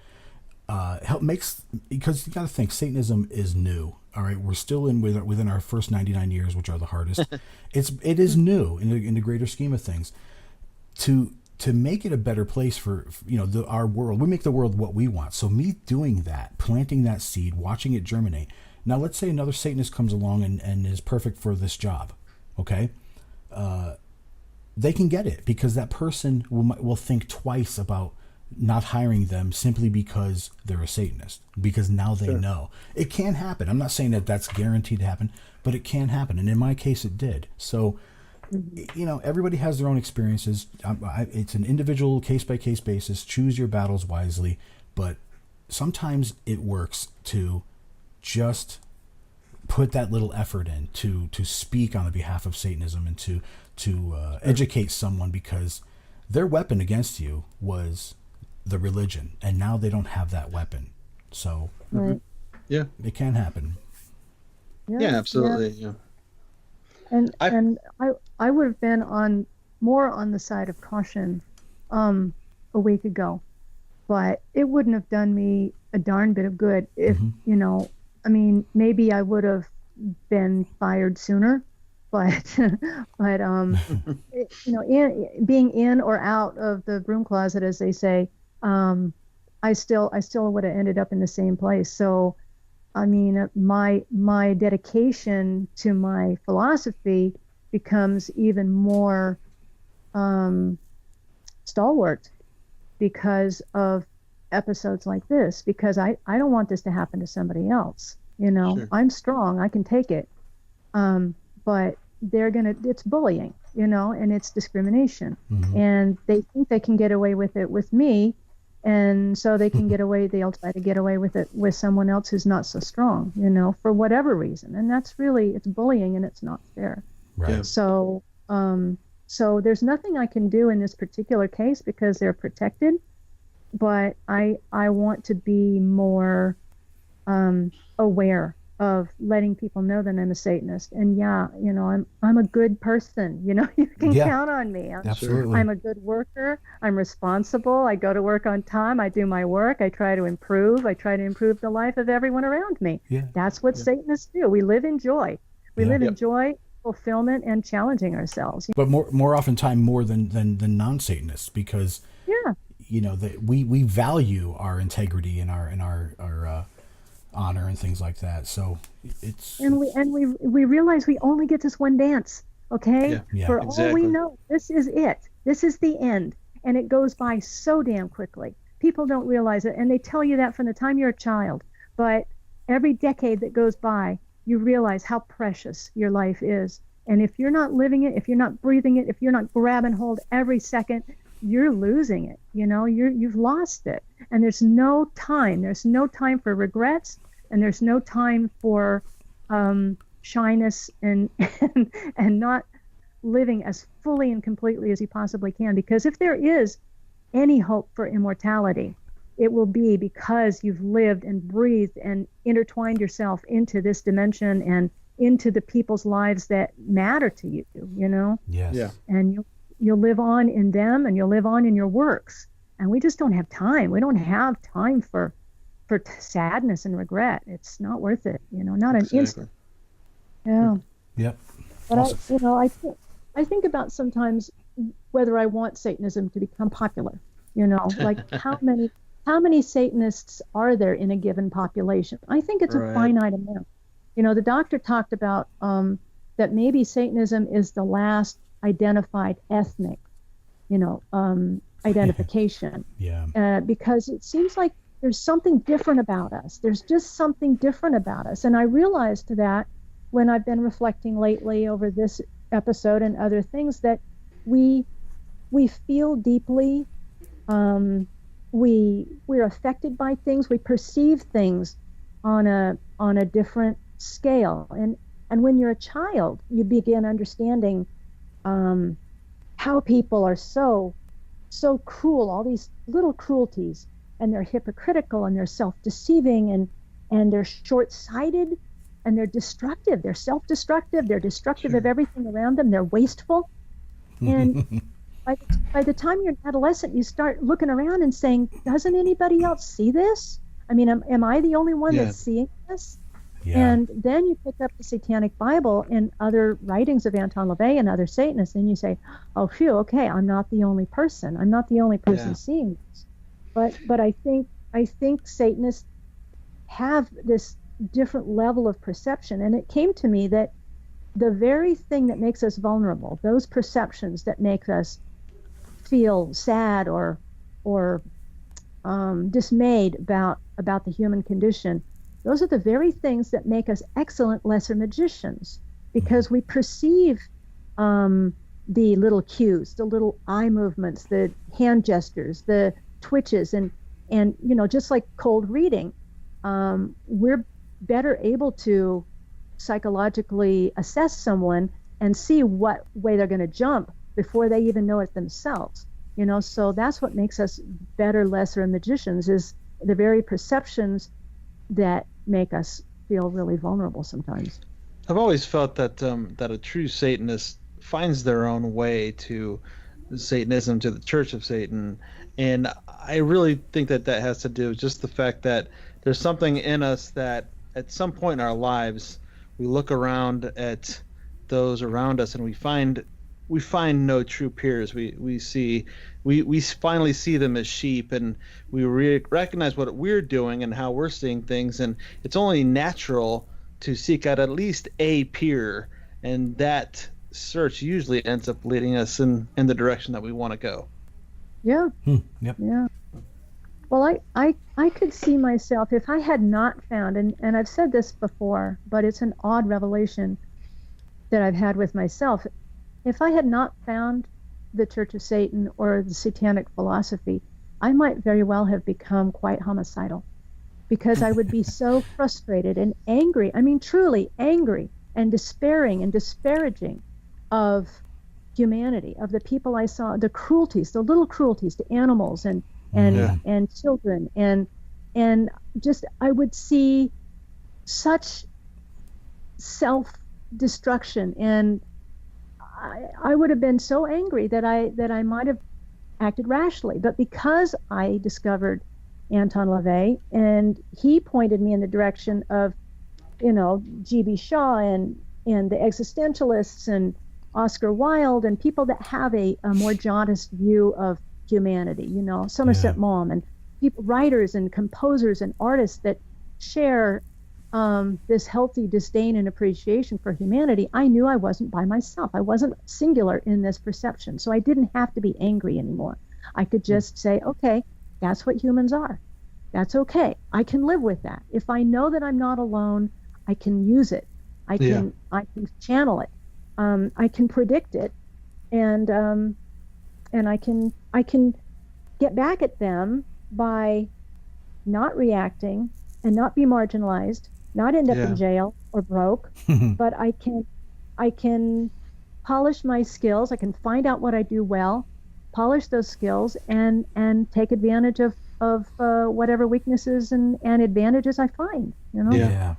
because you got to think Satanism is new. All right, we're still within our first 99 years, which are the hardest. It is new in the greater scheme of things. To make it a better place for our world, we make the world what we want. So me doing that, planting that seed, watching it germinate. Now let's say another Satanist comes along and is perfect for this job. Okay, they can get it because that person will think twice about not hiring them simply because they're a Satanist, because now they know. It can happen. I'm not saying that that's guaranteed to happen, but it can happen. And in my case, it did. So, everybody has their own experiences. It's an individual case-by-case basis. Choose your battles wisely. But sometimes it works to just put that little effort in to speak on the behalf of Satanism and to educate someone, because their weapon against you was the religion, and now they don't have that weapon. So Right. Yeah. it can happen. Yeah, absolutely. Yeah. And I would have been more on the side of caution a week ago, but it wouldn't have done me a darn bit of good if I mean, maybe I would have been fired sooner, but being in or out of the broom closet, as they say, I still would have ended up in the same place. So, I mean, my dedication to my philosophy becomes even more stalwart because of episodes like this, because I don't want this to happen to somebody else. Sure. I'm strong, I can take it. But it's bullying, and it's discrimination. And they think they can get away with it with me. And so they'll try to get away with it with someone else who's not so strong, for whatever reason. And it's bullying, and it's not fair. Right. So there's nothing I can do in this particular case because they're protected. But I want to be more aware of letting people know that I'm a Satanist. And I'm a good person. You can count on me. Absolutely. I'm a good worker. I'm responsible. I go to work on time. I do my work. I try to improve. I try to improve the life of everyone around me. Yeah. That's what Satanists do. We live in joy. We live in joy, fulfillment, and challenging ourselves. But more oftentimes more than non-Satanists, because we value our integrity and our honor and things like that. So we realize we only get this one dance. Okay, for all we know, this is it. This is the end, and it goes by so damn quickly. People don't realize it, and they tell you that from the time you're a child. But every decade that goes by, you realize how precious your life is. And if you're not living it, if you're not breathing it, if you're not grabbing hold every second, you're losing it. You've lost it. And there's no time. There's no time for regrets, and there's no time for shyness and not living as fully and completely as you possibly can. Because if there is any hope for immortality, it will be because you've lived and breathed and intertwined yourself into this dimension and into the people's lives that matter to you, Yes. Yeah. And you'll live on in them, and you'll live on in your works. And we just don't have time. We don't have time for sadness and regret. It's not worth it, not an instant. Yeah. Yep. But awesome. I think about sometimes whether I want Satanism to become popular, like how many Satanists are there in a given population? I think it's a finite amount. The doctor talked about that maybe Satanism is the last identified ethnic, identification. Because it seems like there's something different about us. There's just something different about us. And I realized that when I've been reflecting lately over this episode and other things, that we feel deeply, we're affected by things, we perceive things on a different scale. And when you're a child, you begin understanding how people are so cruel, all these little cruelties, and they're hypocritical, and they're self-deceiving, and they're short-sighted, and they're destructive. They're self-destructive. They're destructive of everything around them. They're wasteful. And by the time you're an adolescent, you start looking around and saying, doesn't anybody else see this? I mean, am I the only one that's seeing this? And then you pick up the Satanic Bible and other writings of Anton LaVey and other Satanists, and you say, oh, phew, okay, I'm not the only person. I'm not the only person seeing this. But I think Satanists have this different level of perception. And it came to me that the very thing that makes us vulnerable, those perceptions that make us feel sad or dismayed about the human condition, those are the very things that make us excellent lesser magicians, because we perceive the little cues, the little eye movements, the hand gestures, the twitches, and just like cold reading, we're better able to psychologically assess someone and see what way they're going to jump before they even know it themselves. So that's what makes us better, lesser magicians, is the very perceptions that make us feel really vulnerable sometimes. I've always felt that that a true Satanist finds their own way to Satanism, to the Church of Satan, and I really think that has to do with just the fact that there's something in us that at some point in our lives we look around at those around us and we find no true peers. We finally see them as sheep, and we recognize what we're doing and how we're seeing things, and it's only natural to seek out at least a peer, and that search usually ends up leading us in the direction that we want to go. Yeah. Yep. Yeah. Well, I could see myself, if I had not found, and I've said this before, but it's an odd revelation that I've had with myself. If I had not found the Church of Satan or the Satanic philosophy, I might very well have become quite homicidal, because I would be so frustrated and angry. I mean, truly angry and despairing and disparaging of humanity, of the people I saw, the cruelties, the little cruelties to animals and children, and just I would see such self-destruction, and I would have been so angry that I might have acted rashly. But because I discovered Anton LaVey, and he pointed me in the direction of, G.B. Shaw and the existentialists and Oscar Wilde and people that have a more jaundiced view of humanity, Somerset Maugham, and writers and composers and artists that share this healthy disdain and appreciation for humanity. I knew I wasn't by myself. I wasn't singular in this perception. So I didn't have to be angry anymore. I could just say, okay, that's what humans are. That's okay. I can live with that. If I know that I'm not alone, I can use it. I can channel it. I can predict it, and I can get back at them by not reacting and not be marginalized, not end up in jail or broke, but I can polish my skills. I can find out what I do well, polish those skills, and take advantage of whatever weaknesses and advantages I find. Yeah.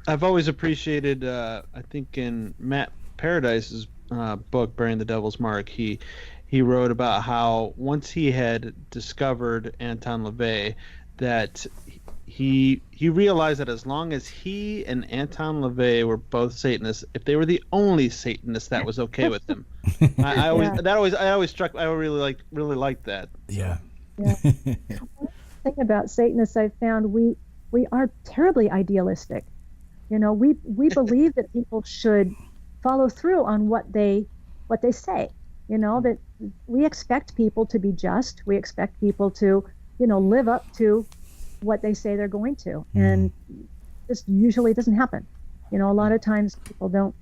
I've always appreciated, I think in Matt Paradise's book, Bearing the Devil's Mark, he wrote about how once he had discovered Anton LaVey, that he realized that as long as he and Anton LaVey were both Satanists, if they were the only Satanists, that was okay with them. I really liked that. Yeah. Yeah. One thing about Satanists I've found, we are terribly idealistic. We believe that people should follow through on what they say. That we expect people to be just. We expect people to, live up to what they say they're going to, and this usually doesn't happen. A lot of times people don't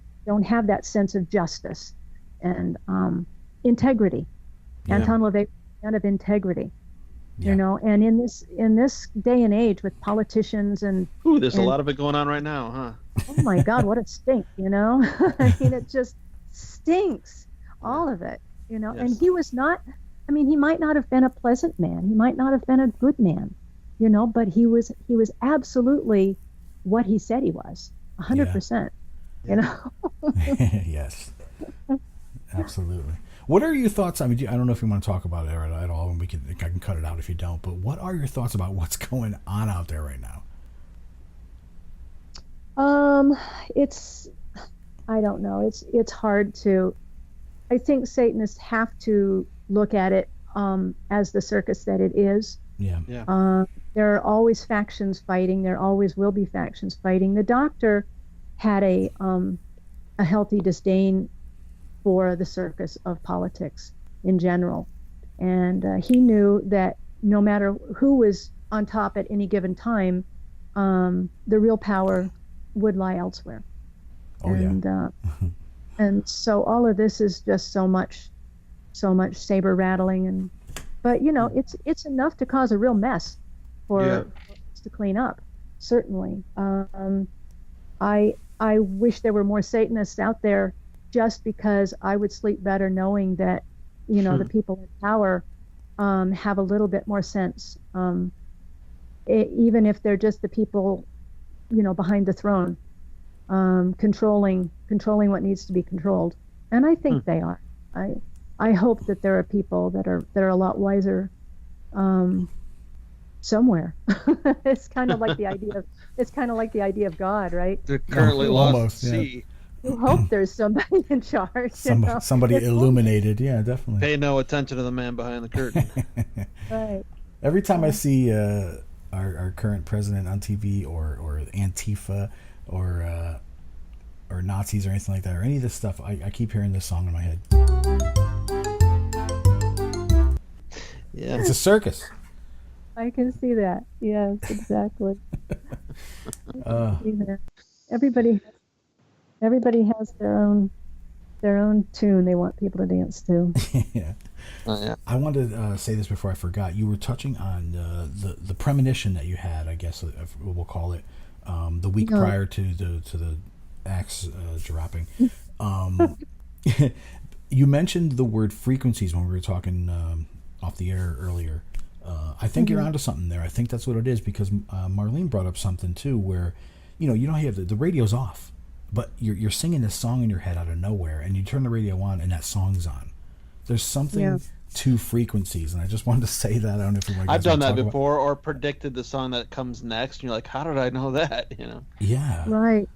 have that sense of justice and integrity. Anton LaVey, kind of integrity. And in this day and age with politicians and there's a lot of it going on right now, huh? Oh my God, what a stink, I mean, it just stinks, all of it, Yes. And he was not, he might not have been a pleasant man, he might not have been a good man, but he was absolutely what he said he was, 100%, Yes, absolutely. What are your thoughts? I don't know if you want to talk about it at all, and I can cut it out if you don't. But what are your thoughts about what's going on out there right now? I don't know. It's hard to. I think Satanists have to look at it as the circus that it is. Yeah. There are always factions fighting. There always will be factions fighting. The Doctor had a healthy disdain for the circus of politics in general. And he knew that no matter who was on top at any given time, the real power would lie elsewhere. And so all of this is just so much saber rattling, but it's enough to cause a real mess for us to clean up, certainly. I wish there were more Satanists out there, just because I would sleep better knowing that, the people in power have a little bit more sense, even if they're just the people, behind the throne, controlling what needs to be controlled. And I think they are. I hope that there are people that are a lot wiser somewhere. It's kind of like the idea of God, right? They're currently lost Almost, at yeah. sea. You hope there's somebody in charge. Somebody It's illuminated. Yeah, definitely. Pay no attention to the man behind the curtain. right. Every time I see our current president on TV or Antifa or Nazis or anything like that, or any of this stuff, I keep hearing this song in my head. Yeah. It's a circus. I can see that. Yes, exactly. Everybody has their own tune they want people to dance to. Yeah. Yeah. I wanted to say this before I forgot. You were touching on the premonition that you had, I guess we'll call it, the week prior to the axe dropping. You mentioned the word frequencies when we were talking off the air earlier. I think you're onto something there. I think that's what it is, because Marlene brought up something too, where you don't have the radio's off, but you're singing this song in your head out of nowhere, and you turn the radio on and that song's on. There's something to frequencies, and I just wanted to say that. I don't know if you guys I've done want to that talk before, or predicted the song that comes next, and you're like, how did I know that? Yeah. Right.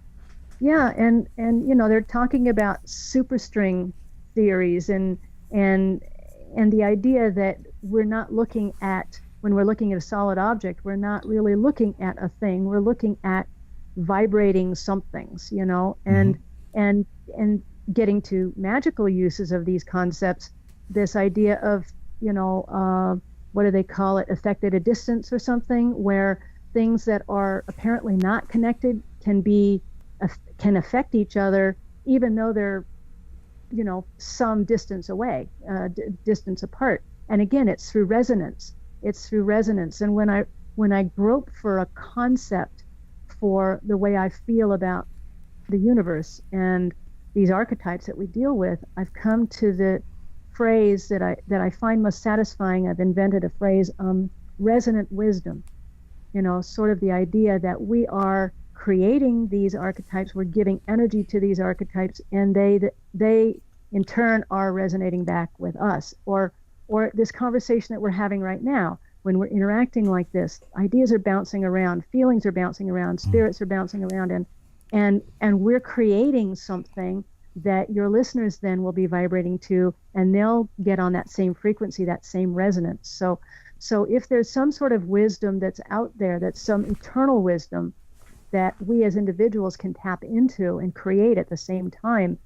Yeah, and they're talking about superstring theories and the idea that we're not looking at, when we're looking at a solid object, we're not really looking at a thing. We're looking at vibrating somethings, and getting to magical uses of these concepts. This idea of, what do they call it? Effect at a distance or something, where things that are apparently not connected can affect each other, even though they're, some distance away, distance apart. And again, it's through resonance. And when I grope for a concept for the way I feel about the universe and these archetypes that we deal with, I've come to the phrase that I find most satisfying. I've invented a phrase, resonant wisdom. Sort of the idea that we are creating these archetypes, we're giving energy to these archetypes, and they in turn are resonating back with us. Or this conversation that we're having right now, when we're interacting like this, ideas are bouncing around, feelings are bouncing around, spirits are bouncing around, and we're creating something that your listeners then will be vibrating to, and they'll get on that same frequency, that same resonance. So if there's some sort of wisdom that's out there, that's some eternal wisdom that we as individuals can tap into and create at the same time,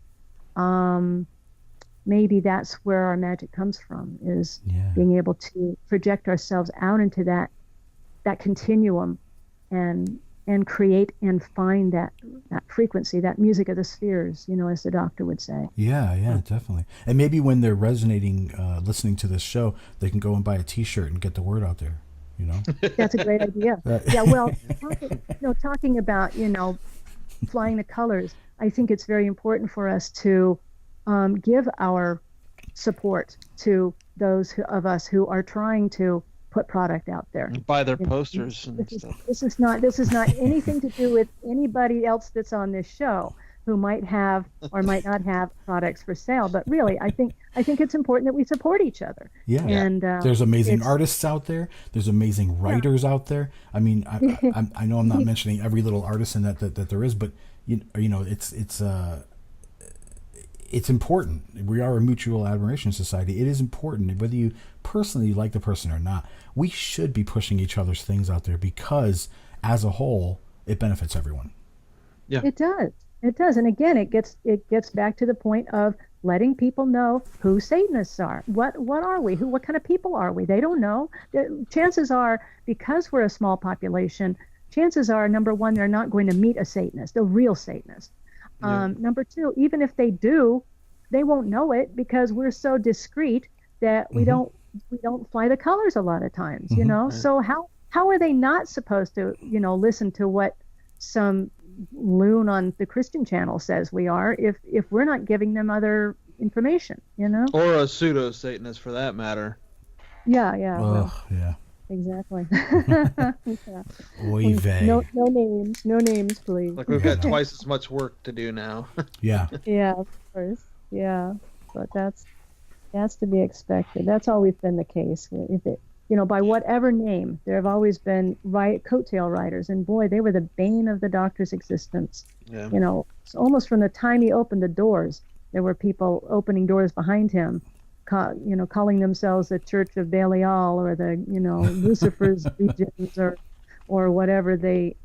maybe that's where our magic comes from, is being able to project ourselves out into that continuum and create and find that frequency, that music of the spheres, as the doctor would say. Yeah, definitely. And maybe when they're resonating, listening to this show, they can go and buy a T-shirt and get the word out there. That's a great idea. Yeah, well, talking about flying the colors, I think it's very important for us to give our support to those of us who are trying to put product out there. Buy their posters and stuff. This is not anything to do with anybody else that's on this show who might have or might not have products for sale. But really, I think it's important that we support each other. Yeah. And there's amazing artists out there. There's amazing writers out there. I mean, I know I'm not mentioning every little artisan that there is, but it's important. We are a mutual admiration society. It is important, whether you personally like the person or not. We should be pushing each other's things out there, because as a whole, it benefits everyone. Yeah, it does. And again, it gets back to the point of letting people know who Satanists are. What are we? What kind of people are we? They don't know. Chances are, because we're a small population, chances are, number one, they're not going to meet a Satanist, a real Satanist. Number two, even if they do, they won't know it, because we're so discreet that we don't fly the colors a lot of times, Right. So how are they not supposed to, listen to what some, loon on the Christian channel says we are if we're not giving them other information, Or a pseudo Satanist for that matter. Yeah. Yeah. Exactly. Yeah. Oy vey. No names, please. Like we've got twice as much work to do now. Yeah. Yeah, of course. Yeah, but that's to be expected. That's always been the case. If it, by whatever name, there have always been coattail riders, and boy, they were the bane of the doctor's existence. Yeah. Almost from the time he opened the doors, there were people opening doors behind him, calling themselves the Church of Belial or the Lucifer's Legions or whatever they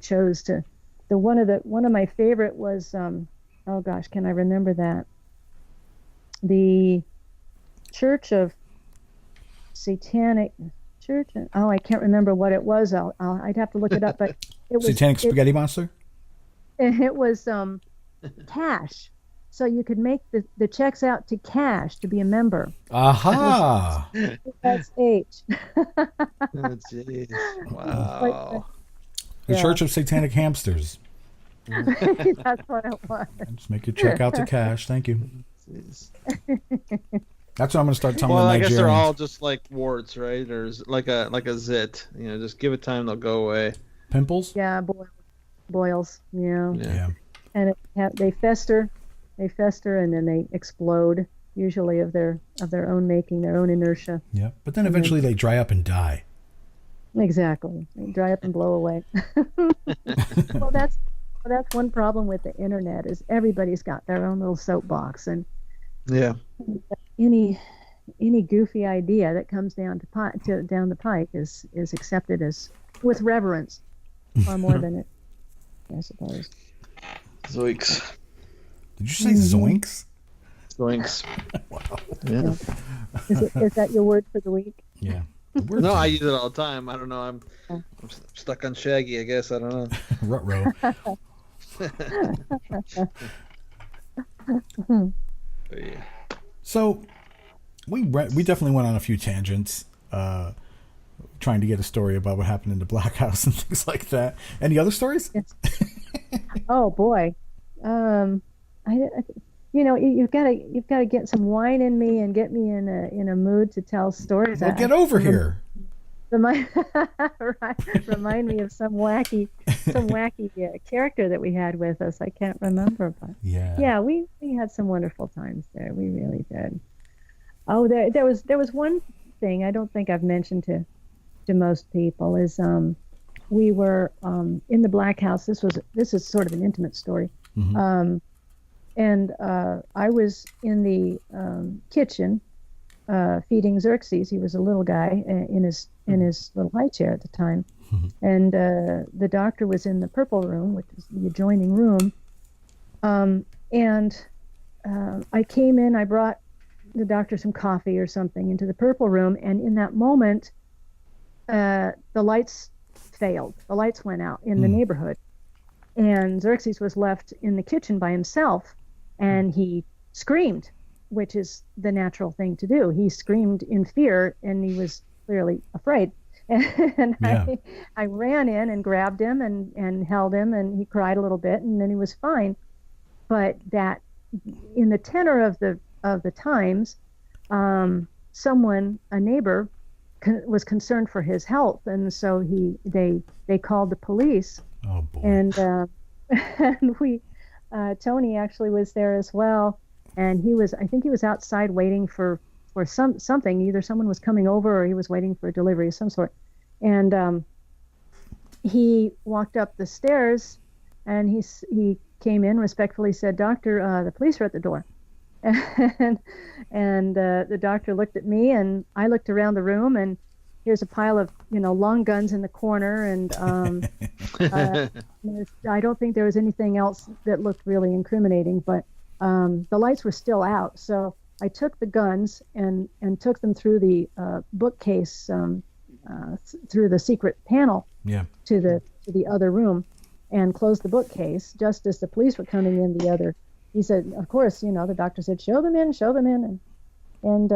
chose to. One of my favorite was oh gosh, can I remember that? The Church of Satanic Church. Oh, I can't remember what it was. I'd have to look it up. But it was Satanic Spaghetti Monster. It was cash. So you could make the checks out to cash to be a member. Aha! That's H. Oh, jeez. Wow. The Church of Satanic Hamsters. That's what it was. Just make your check out to cash. Thank you. Jeez. That's what I'm going to start telling Well, the Nigerians. I guess they're all just like warts, right? Or like a zit. Just give it time, they'll go away. Pimples? Yeah, boils. Yeah. Yeah. And they fester. They fester and then they explode, usually of their own making, their own inertia. Yeah, but then eventually they dry up and die. Exactly. They dry up and blow away. Well, that's one problem with the internet is everybody's got their own little soapbox, and Yeah. any goofy idea that comes down the pike is accepted as with reverence, far more than it, I suppose. Zoinks. Did you say zoinks? Zoinks. Wow. Yeah. Is that your word for the week? Yeah. No, I use it all the time. I don't know. I'm stuck on Shaggy, I guess. I don't know. Ruh-roh. But yeah. So we definitely went on a few tangents, trying to get a story about what happened in the Black House and things like that. Any other stories? Yes. Oh boy, you've got to get some wine in me and get me in a mood to tell stories. Well, get over here. Remind me of some wacky character that we had with us. I can't remember, but yeah, we had some wonderful times there. We really did. Oh, there was one thing I don't think I've mentioned to most people is we were in the Black House. This is sort of an intimate story. Mm-hmm. And I was in the kitchen feeding Xerxes. He was a little guy in his little high chair at the time. Mm-hmm. And the doctor was in the purple room, which is the adjoining room. And I came in, I brought the doctor some coffee or something into the purple room. And in that moment, the lights failed. The lights went out in the neighborhood. And Xerxes was left in the kitchen by himself. And he screamed, which is the natural thing to do. He screamed in fear, and he was clearly afraid. And I ran in and grabbed him and held him, and he cried a little bit, and then he was fine. But that, in the tenor of the times, a neighbor, was concerned for his health, and so they called the police. Oh boy! And we, Tony actually was there as well. And I think he was outside waiting for something. Either someone was coming over or he was waiting for a delivery of some sort. And he walked up the stairs and he came in, respectfully said, "Doctor, the police are at the door." And the doctor looked at me and I looked around the room and here's a pile of, long guns in the corner. And I don't think there was anything else that looked really incriminating, but the lights were still out, so I took the guns and took them through the bookcase, through the secret panel to the other room, and closed the bookcase. Just as the police were coming in, he said, of course, the doctor said, show them in, and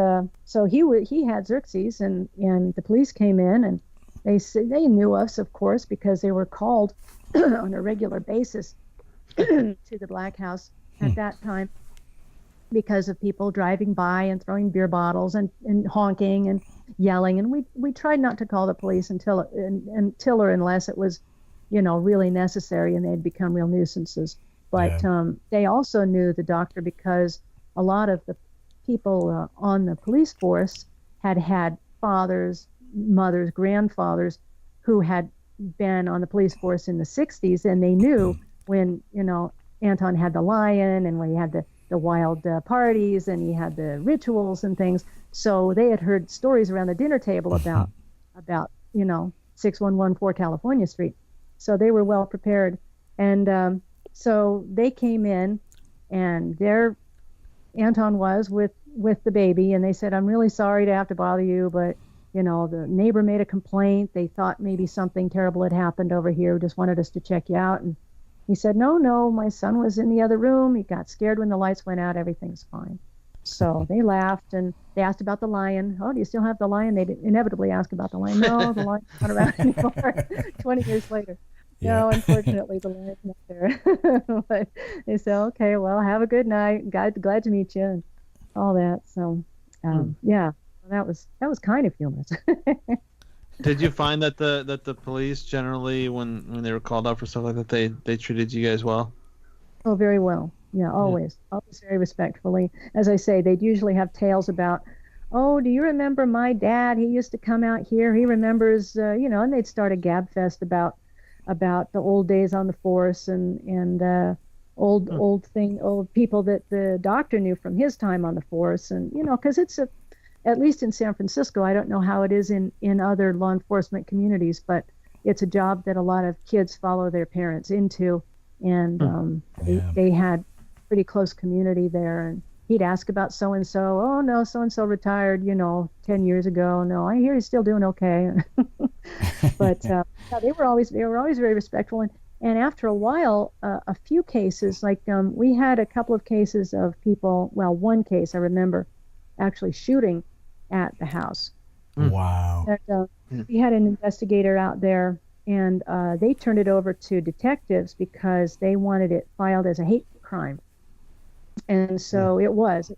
so he had Xerxes, and the police came in, and they knew us, of course, because they were called on a regular basis to the Black House at that time because of people driving by and throwing beer bottles and honking and yelling. And we tried not to call the police until or unless it was, really necessary and they'd become real nuisances. But they also knew the doctor because a lot of the people on the police force had fathers, mothers, grandfathers who had been on the police force in the 60s, and they knew when, Anton had the lion and when he had the wild parties and he had the rituals and things. So they had heard stories around the dinner table about 6114 California Street. So they were well prepared. And so they came in, and there Anton was with the baby, and they said, "I'm really sorry to have to bother you, but the neighbor made a complaint. They thought maybe something terrible had happened over here. Just wanted us to check you out." And he said, no, my son was in the other room. He got scared when the lights went out. Everything's fine. So they laughed, and they asked about the lion. "Oh, do you still have the lion?" They inevitably ask about the lion. "No, the lion's not around anymore." 20 years later. Yeah. No, unfortunately, the lion's not there. But they said, "Okay, well, have a good night. Glad to meet you," and all that. So, yeah, that was kind of humorous. Did you find that the police generally, when they were called out for stuff like that, they treated you guys well? Oh, very well. Yeah, always very respectfully. As I say, they'd usually have tales about, "Oh, do you remember my dad? He used to come out here. He remembers," and they'd start a gab fest about the old days on the force and old people that the doctor knew from his time on the force. And, because it's at least in San Francisco, I don't know how it is in other law enforcement communities, but it's a job that a lot of kids follow their parents into. And they had pretty close community there. And he'd ask about so-and-so. "Oh, no, so-and-so retired, 10 years ago. No, I hear he's still doing okay." But they were always very respectful. And after a while, a few cases, like we had a couple of cases of people, well, one case I remember actually shooting at the house. Wow. And, we had an investigator out there, and they turned it over to detectives because they wanted it filed as a hate crime. And so it was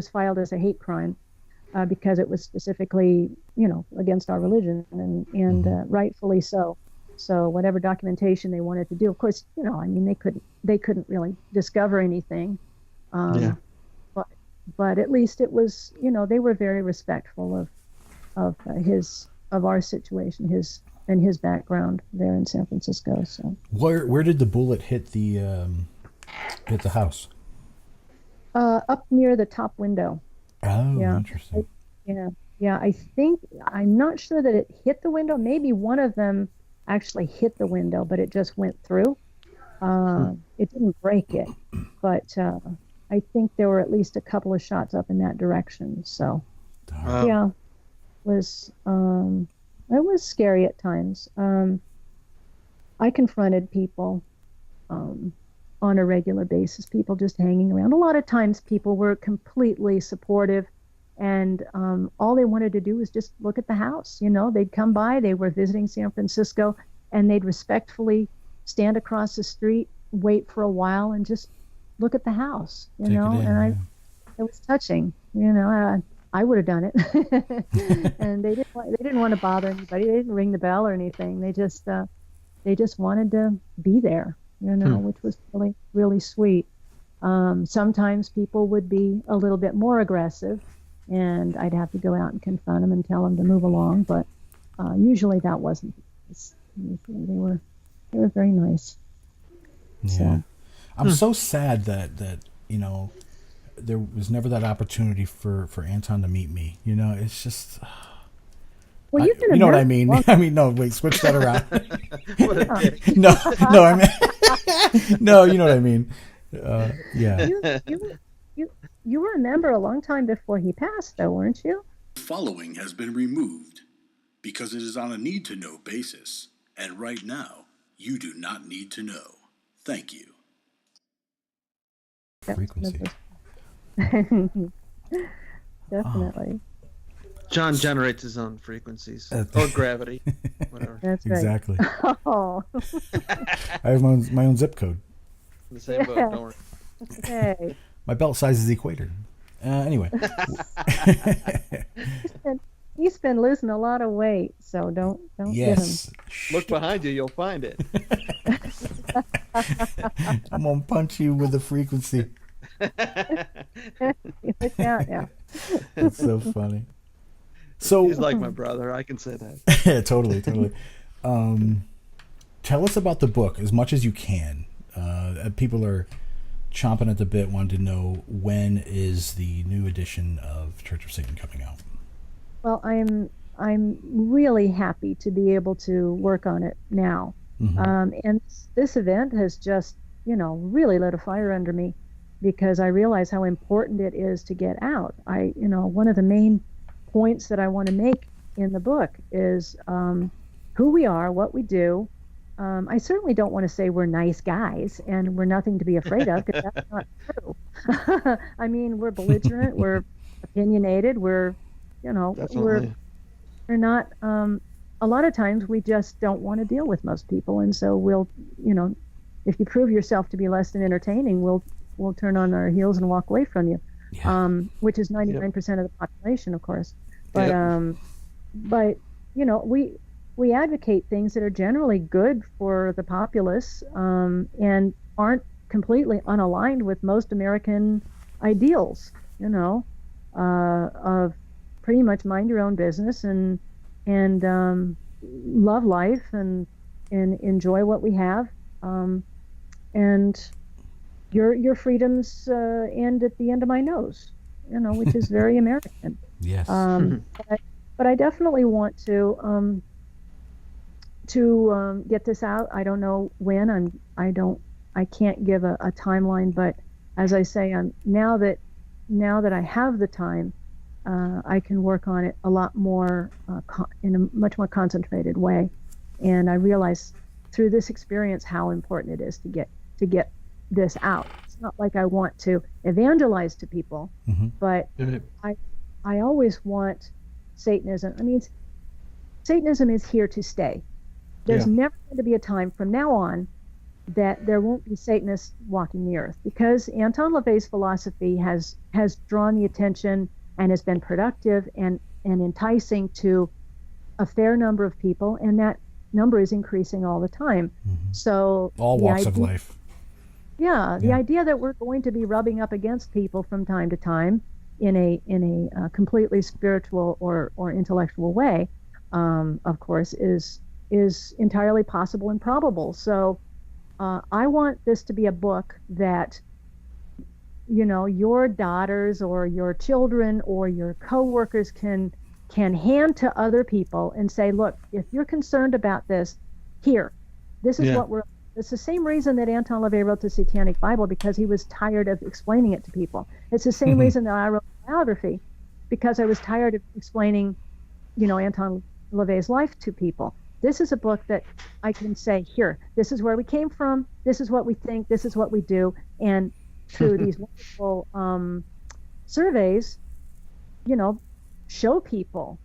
filed as a hate crime because it was specifically, against our religion, and rightfully so. So whatever documentation they wanted to do, of course, they couldn't really discover anything. But at least it was, they were very respectful of our situation, his background there in San Francisco. So where did the bullet hit the house? Up near the top window. Oh, yeah. Interesting. I'm not sure that it hit the window. Maybe one of them actually hit the window, but it just went through. It didn't break it, but I think there were at least a couple of shots up in that direction. So, it was scary at times. I confronted people on a regular basis, people just hanging around. A lot of times people were completely supportive, and all they wanted to do was just look at the house. They'd come by, they were visiting San Francisco, and they'd respectfully stand across the street, wait for a while, and just look at the house, it was touching. I would have done it. And they didn't want to bother anybody. They didn't ring the bell or anything. They just wanted to be there, which was really, really sweet. Sometimes people would be a little bit more aggressive, and I'd have to go out and confront them and tell them to move along. But usually that wasn't the case. Usually they were very nice. Yeah. So. I'm so sad that there was never that opportunity for Anton to meet me. It's just. Well, you know what I mean? I mean, no, wait, switch that around. No, I mean, no, you know what I mean. Yeah. You were a member a long time before he passed, though, weren't you? Following has been removed because it is on a need-to-know basis, and right now, you do not need to know. Thank you. Frequency. Definitely. John generates his own frequencies or gravity, whatever. That's right. Exactly. Oh, I have my own zip code. The same boat, don't worry. okay. My belt size is the equator. Anyway. He's been losing a lot of weight, so don't Yes. Look behind you, you'll find it. I'm gonna punch you with the frequency. get him. Look out now. That's so funny. So He's like my brother, I can say that. yeah, totally. Tell us about the book as much as you can. People are chomping at the bit, wanting to know when is the new edition of Church of Satan coming out. Well, I'm really happy to be able to work on it now. Mm-hmm. And this event has just, really lit a fire under me, because I realize how important it is to get out. One of the main points that I want to make in the book is who we are, what we do. I certainly don't want to say we're nice guys and we're nothing to be afraid of, because that's not true. I mean, we're belligerent, we're opinionated, we're not. A lot of times we just don't want to deal with most people, and so we'll, if you prove yourself to be less than entertaining, we'll turn on our heels and walk away from you. Yeah. Which is 99% of the population, of course. But we advocate things that are generally good for the populace, and aren't completely unaligned with most American ideals. Of pretty much mind your own business and love life and enjoy what we have, and your freedoms end at the end of my nose, which is very American. Yes. But I definitely want to get this out. I don't know when. I can't give a timeline, but as I say, now that I have the time, I can work on it a lot more in a much more concentrated way. And I realize through this experience how important it is to get this out. It's not like I want to evangelize to people, Mm-hmm. but I always want Satanism. I mean, Satanism is here to stay. There's never going to be a time from now on that there won't be Satanists walking the earth, because Anton LaVey's philosophy has drawn the attention and has been productive and enticing to a fair number of people, and that number is increasing all the time. Mm-hmm. So all walks of life. Yeah, the idea that we're going to be rubbing up against people from time to time in a completely spiritual or intellectual way, of course, is entirely possible and probable. So I want this to be a book that your daughters or your children or your coworkers can hand to other people and say, look, if you're concerned about this, this is what it's the same reason that Anton LaVey wrote the Satanic Bible, because he was tired of explaining it to people. It's the same reason that I wrote a biography, because I was tired of explaining, Anton LaVey's life to people. This is a book that I can say, this is where we came from, this is what we think, this is what we do, and through these wonderful surveys, show people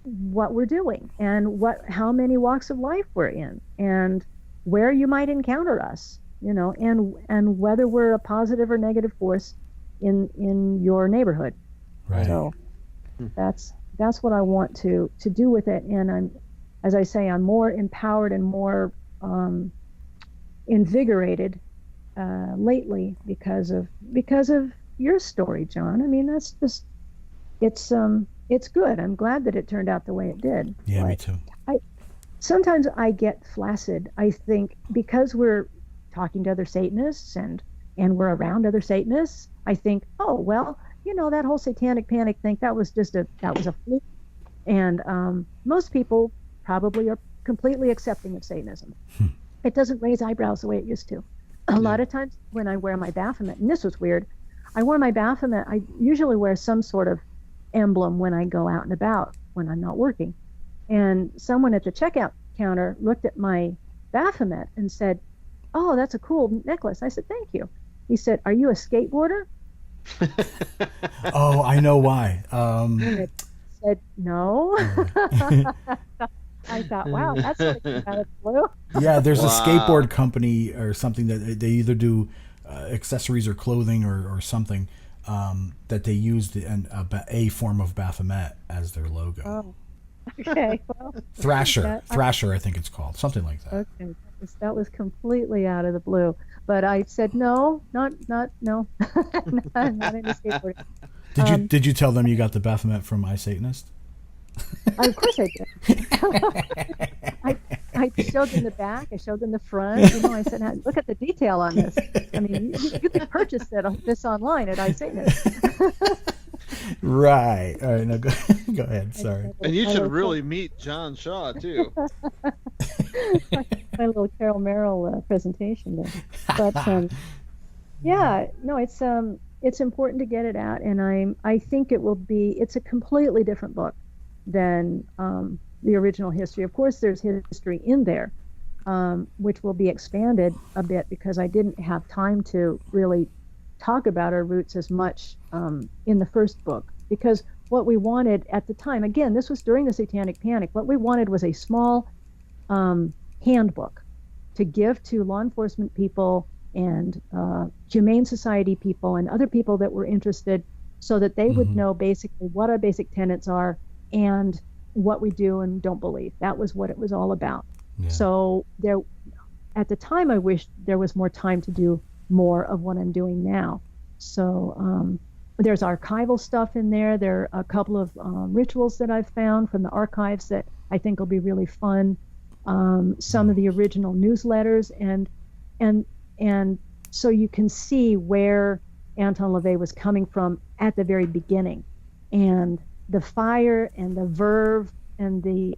what we're doing and how many walks of life we're in and where you might encounter us, and whether we're a positive or negative force in your neighborhood. Right. So that's what I want to do with it, and as I say, I'm more empowered and more invigorated lately because of your story, John. I mean, that's just it's good. I'm glad that it turned out the way it did. Yeah, me too. Sometimes I get flaccid. I think because we're talking to other Satanists and we're around other Satanists, I think, oh well, that whole satanic panic thing, that was a fluke, and most people probably are completely accepting of Satanism. It doesn't raise eyebrows the way it used to. A lot of times when I wear my Baphomet, and this was weird, I wore my Baphomet. I usually wear some sort of emblem when I go out and about when I'm not working. And someone at the checkout counter looked at my Baphomet and said, "Oh, that's a cool necklace." I said, "Thank you." He said, "Are you a skateboarder?" Oh, I know why. said, no. I thought, wow, that's sort of came out of the blue. Yeah, there's a Wow. skateboard company or something that they either do accessories or clothing or something that they use a form of Baphomet as their logo. Oh, okay. Well, Thrasher, I think it's called, something like that. okay. That was completely out of the blue. But I said, no, no, not into skateboarding. Did you tell them you got the Baphomet from I Satanist? Of course I did. I showed them the back. I showed them the front. You know, I said, look at the detail on this. I mean, you can purchase this online at iSatanist. Right. All right. Now go ahead. Sorry. And you should really meet John Shaw too. My little Carol Merrill presentation there. But yeah, no, it's important to get it out, and I think it's a completely different book than the original history. Of course, there's history in there, which will be expanded a bit because I didn't have time to really talk about our roots as much in the first book, because what we wanted at the time, again, this was during the Satanic Panic, what we wanted was a small handbook to give to law enforcement people and Humane Society people and other people that were interested, so that they would know basically what our basic tenets are and what we do and don't believe. That was what it was all about. Yeah. So at the time, I wished there was more time to do more of what I'm doing now. So there's archival stuff in there. There are a couple of rituals that I've found from the archives that I think will be really fun. Some of the original newsletters, and so you can see where Anton LaVey was coming from at the very beginning, and the fire and the verve and the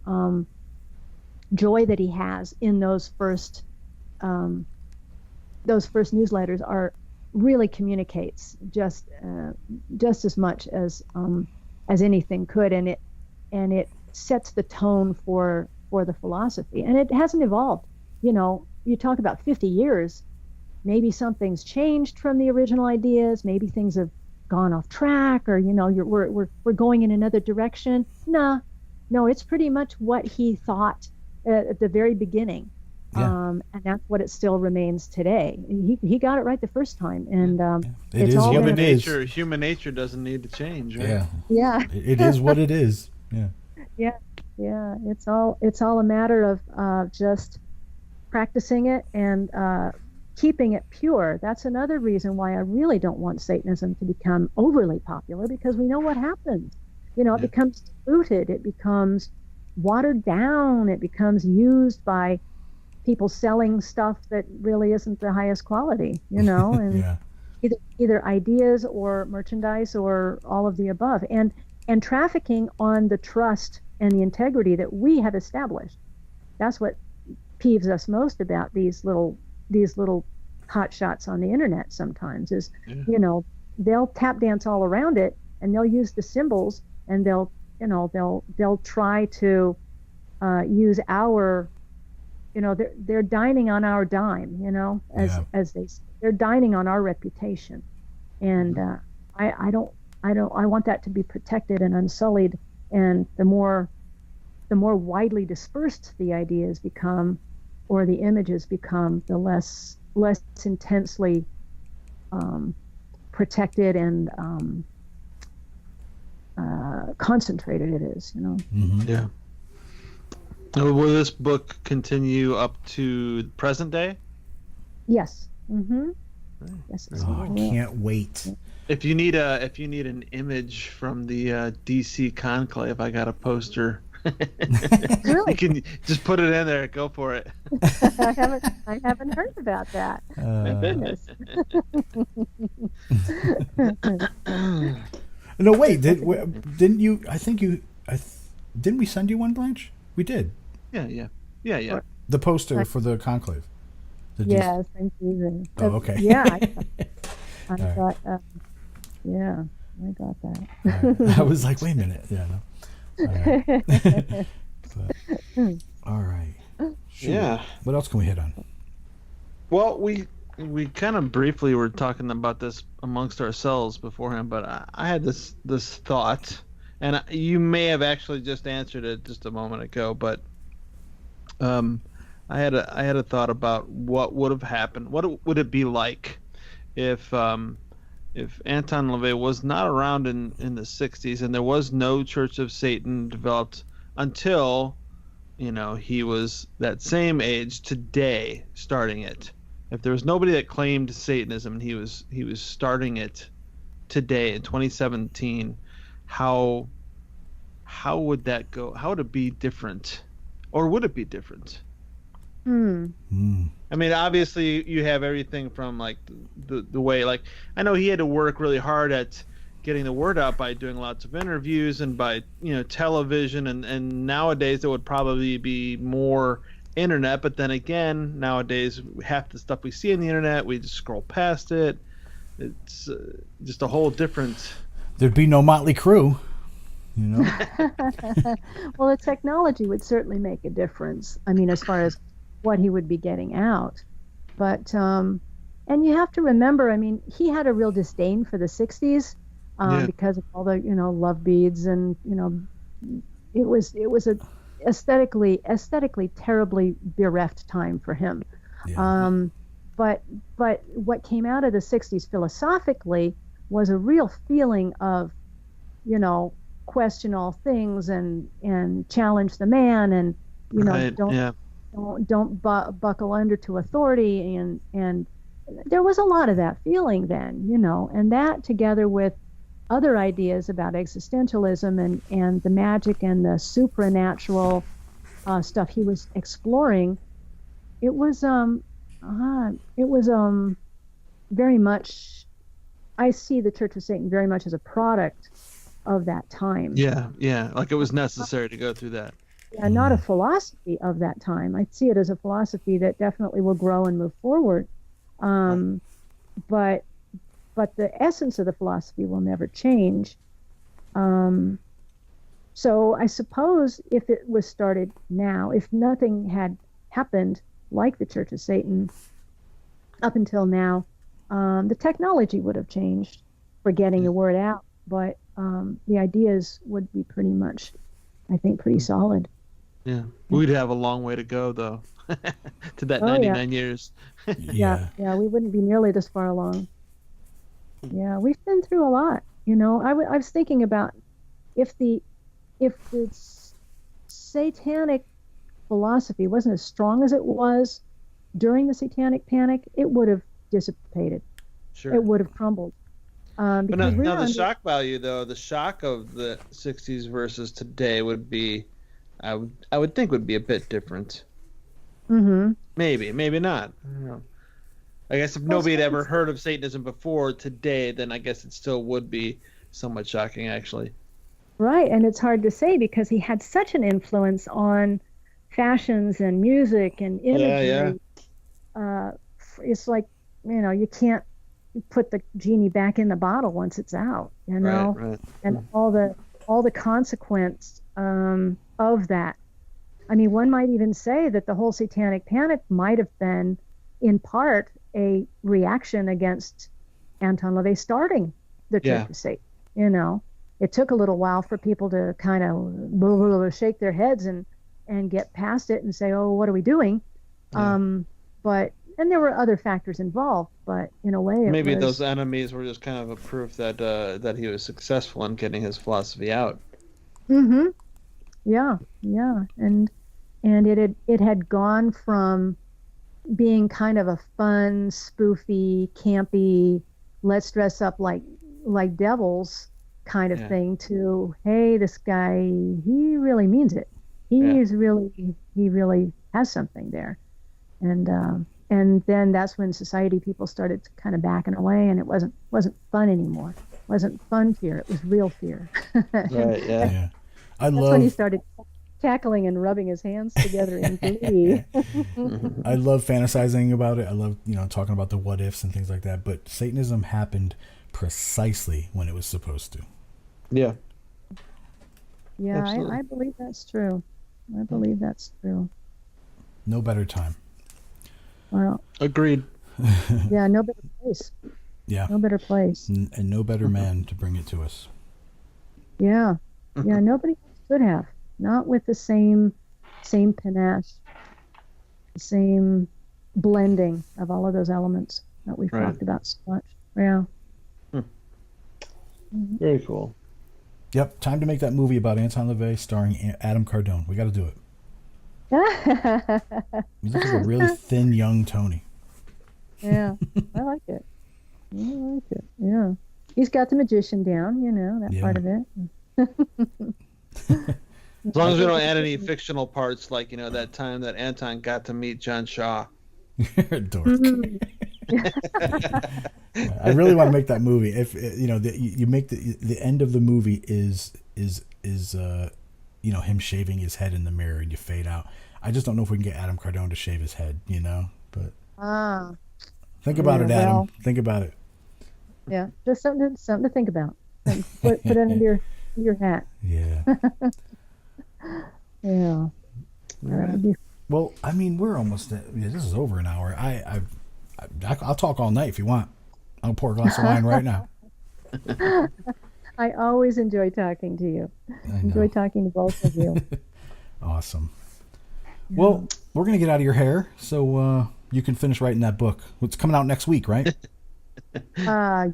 joy that he has in those first newsletters really communicates just as much as anything could, and it sets the tone for the philosophy, and it hasn't evolved. You know, you talk about 50 years, maybe something's changed from the original ideas, maybe things have gone off track, or we're going in another direction. No, it's pretty much what he thought at the very beginning. Yeah. And that's what it still remains today. He got it right the first time, and It it's is all what been- it is. Human nature doesn't need to change, right? Yeah. Yeah. It is what it is. Yeah. Yeah. It's all a matter of just practicing it and keeping it pure. That's another reason why I really don't want Satanism to become overly popular, because we know what happens. You know, it becomes diluted, it becomes watered down, it becomes used by people selling stuff that really isn't the highest quality, you know, and either ideas or merchandise or all of the above, and trafficking on the trust and the integrity that we have established. That's what peeves us most about these little hot shots on the internet sometimes is, you know, they'll tap dance all around it, and they'll use the symbols, and they'll try to use our, you know, they're dining on our dime, you know, as they're dining on our reputation, and I want that to be protected and unsullied. And the more widely dispersed the ideas become, or the images become, the less intensely protected and concentrated it is, you know. Yeah. Will this book continue up to present day? Yes. Yes. Oh, I can't wait. If you need an image from the DC Conclave, I got a poster. Really? You can just put it in there. Go for it. I haven't heard about that. Goodness. No, wait. Didn't you? I think you. Didn't we send you one, Blanche? We did. Yeah. The poster for the conclave. Yes, thank you. Oh, okay. Yeah, I got. Yeah, I got that. Right. I was like, wait a minute. Yeah, no. All right. Shoot. Yeah. What else can we hit on? Well, we kind of briefly were talking about this amongst ourselves beforehand, but I had this thought, and you may have actually just answered it just a moment ago, but I had a thought about what would have happened. What would it be like if Anton LaVey was not around in the 60s and there was no Church of Satan developed until, he was that same age today starting it. If there was nobody that claimed Satanism and he was starting it today in 2017, how would that go? How would it be different? Or would it be different? I mean, obviously you have everything from like the way, like, I know he had to work really hard at getting the word out by doing lots of interviews and by, television, and nowadays there would probably be more internet, but then again, nowadays half the stuff we see on the internet, we just scroll past it. It's just a whole different... There'd be no Motley Crue. Well, the technology would certainly make a difference. I mean, as far as what he would be getting out. But, and you have to remember, I mean, he had a real disdain for the 60s because of all the, love beads and, it was a aesthetically terribly bereft time for him. Yeah. But what came out of the 60s philosophically was a real feeling of, question all things and challenge the man and, don't buckle under to authority, and there was a lot of that feeling then, and that together with other ideas about existentialism and the magic and the supernatural stuff he was exploring, it was very much, I see the Church of Satan very much as a product of that time. Yeah, like it was necessary to go through that. Yeah, not a philosophy of that time. I see it as a philosophy that definitely will grow and move forward. But the essence of the philosophy will never change. So I suppose if it was started now, if nothing had happened like the Church of Satan up until now, the technology would have changed for getting the word out. But the ideas would be pretty much, I think, pretty solid. Yeah, we'd have a long way to go, though, to that 99 years. Yeah, we wouldn't be nearly this far along. Yeah, we've been through a lot. I was thinking about if the satanic philosophy wasn't as strong as it was during the Satanic Panic, it would have dissipated. Sure. It would have crumbled. But now the shock value, though, the shock of the 60s versus today would be, I would think, would be a bit different. Mm-hmm. Maybe not. I don't know. I guess if nobody had ever heard of Satanism before today, then I guess it still would be somewhat shocking, actually. Right, and it's hard to say because he had such an influence on fashions and music and imagery. Yeah. It's like, you can't put the genie back in the bottle once it's out, Right. And all the consequence of that. I mean, one might even say that the whole Satanic Panic might have been, in part, a reaction against Anton LaVey starting the Church of Satan. It took a little while for people to kind of shake their heads and get past it and say, oh, what are we doing? Yeah. And there were other factors involved, but in a way, maybe those enemies were just kind of a proof that he was successful in getting his philosophy out. Mm-hmm. Yeah, and it had gone from being kind of a fun, spoofy, campy, let's dress up like devils kind of thing to, hey, this guy, he really means it. He really has something there, and then that's when society people started kind of backing away, and it wasn't fun anymore. It wasn't fun fear; it was real fear. Right. Yeah. That's when he started cackling and rubbing his hands together in glee. I love fantasizing about it. I love talking about the what ifs and things like that. But Satanism happened precisely when it was supposed to. Yeah. Yeah, I believe that's true. I believe that's true. No better time. Well, agreed. Yeah, no better place. Yeah. No better place. And no better man to bring it to us. Yeah. Yeah, nobody could have. Not with the same panache, the same blending of all of those elements that we've Right. talked about so much. Yeah. Very cool. Yep, time to make that movie about Anton LaVey starring Adam Cardone. We got to do it. He looks like a really thin young Tony. Yeah, I like it. I like it. Yeah, he's got the magician down. That part of it. As long as we don't add any fictional parts, like that time that Anton got to meet John Shaw. Dork. I really want to make that movie. If you make the end of the movie is him shaving his head in the mirror and you fade out. I just don't know if we can get Adam Cardone to shave his head. But think about it, Adam. Think about it. Yeah, just something to think about. Put it under your hat. Yeah. Yeah. Well, I mean, we're almost. This is over an hour. I'll talk all night if you want. I'll pour a glass of wine right now. I always enjoy talking to you. Enjoy talking to both of you. Awesome. Yeah. Well, we're gonna get out of your hair, so you can finish writing that book. It's coming out next week, right? Yeah,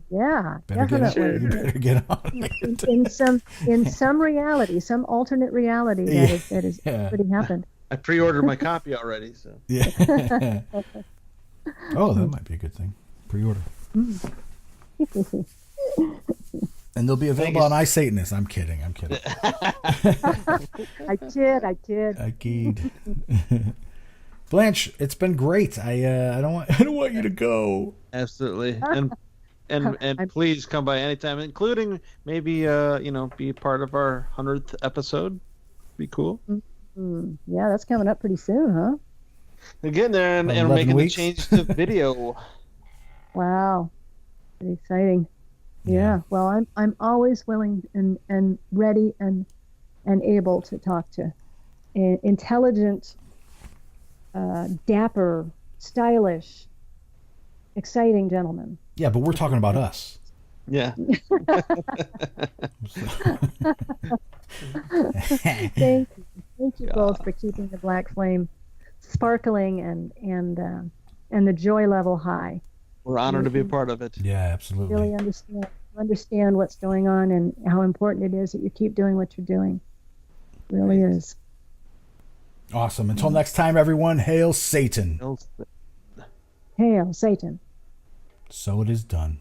definitely. You better get on it. in some reality, some alternate reality that is already happened. I pre-ordered my copy already, so. Yeah. Oh, that might be a good thing. Pre-order. And they'll be available on iSatanist. I'm kidding. I did. I keyed. Blanche, it's been great. I don't want you to go. Absolutely. And please come by anytime, including maybe be part of our 100th episode. Be cool. Yeah, that's coming up pretty soon, huh? We're getting there, and we're making the change to video. Wow, pretty exciting. Yeah. Well, I'm always willing and ready and able to talk to intelligent, dapper, stylish, exciting gentlemen. Yeah, but we're talking about us. Yeah. Thank you both for keeping the black flame sparkling and the joy level high. We're honored to be a part of it. Yeah, absolutely. Really understand what's going on and how important it is that you keep doing what you're doing. It really is. Awesome. Until next time, everyone, hail Satan. Hail Satan. So it is done.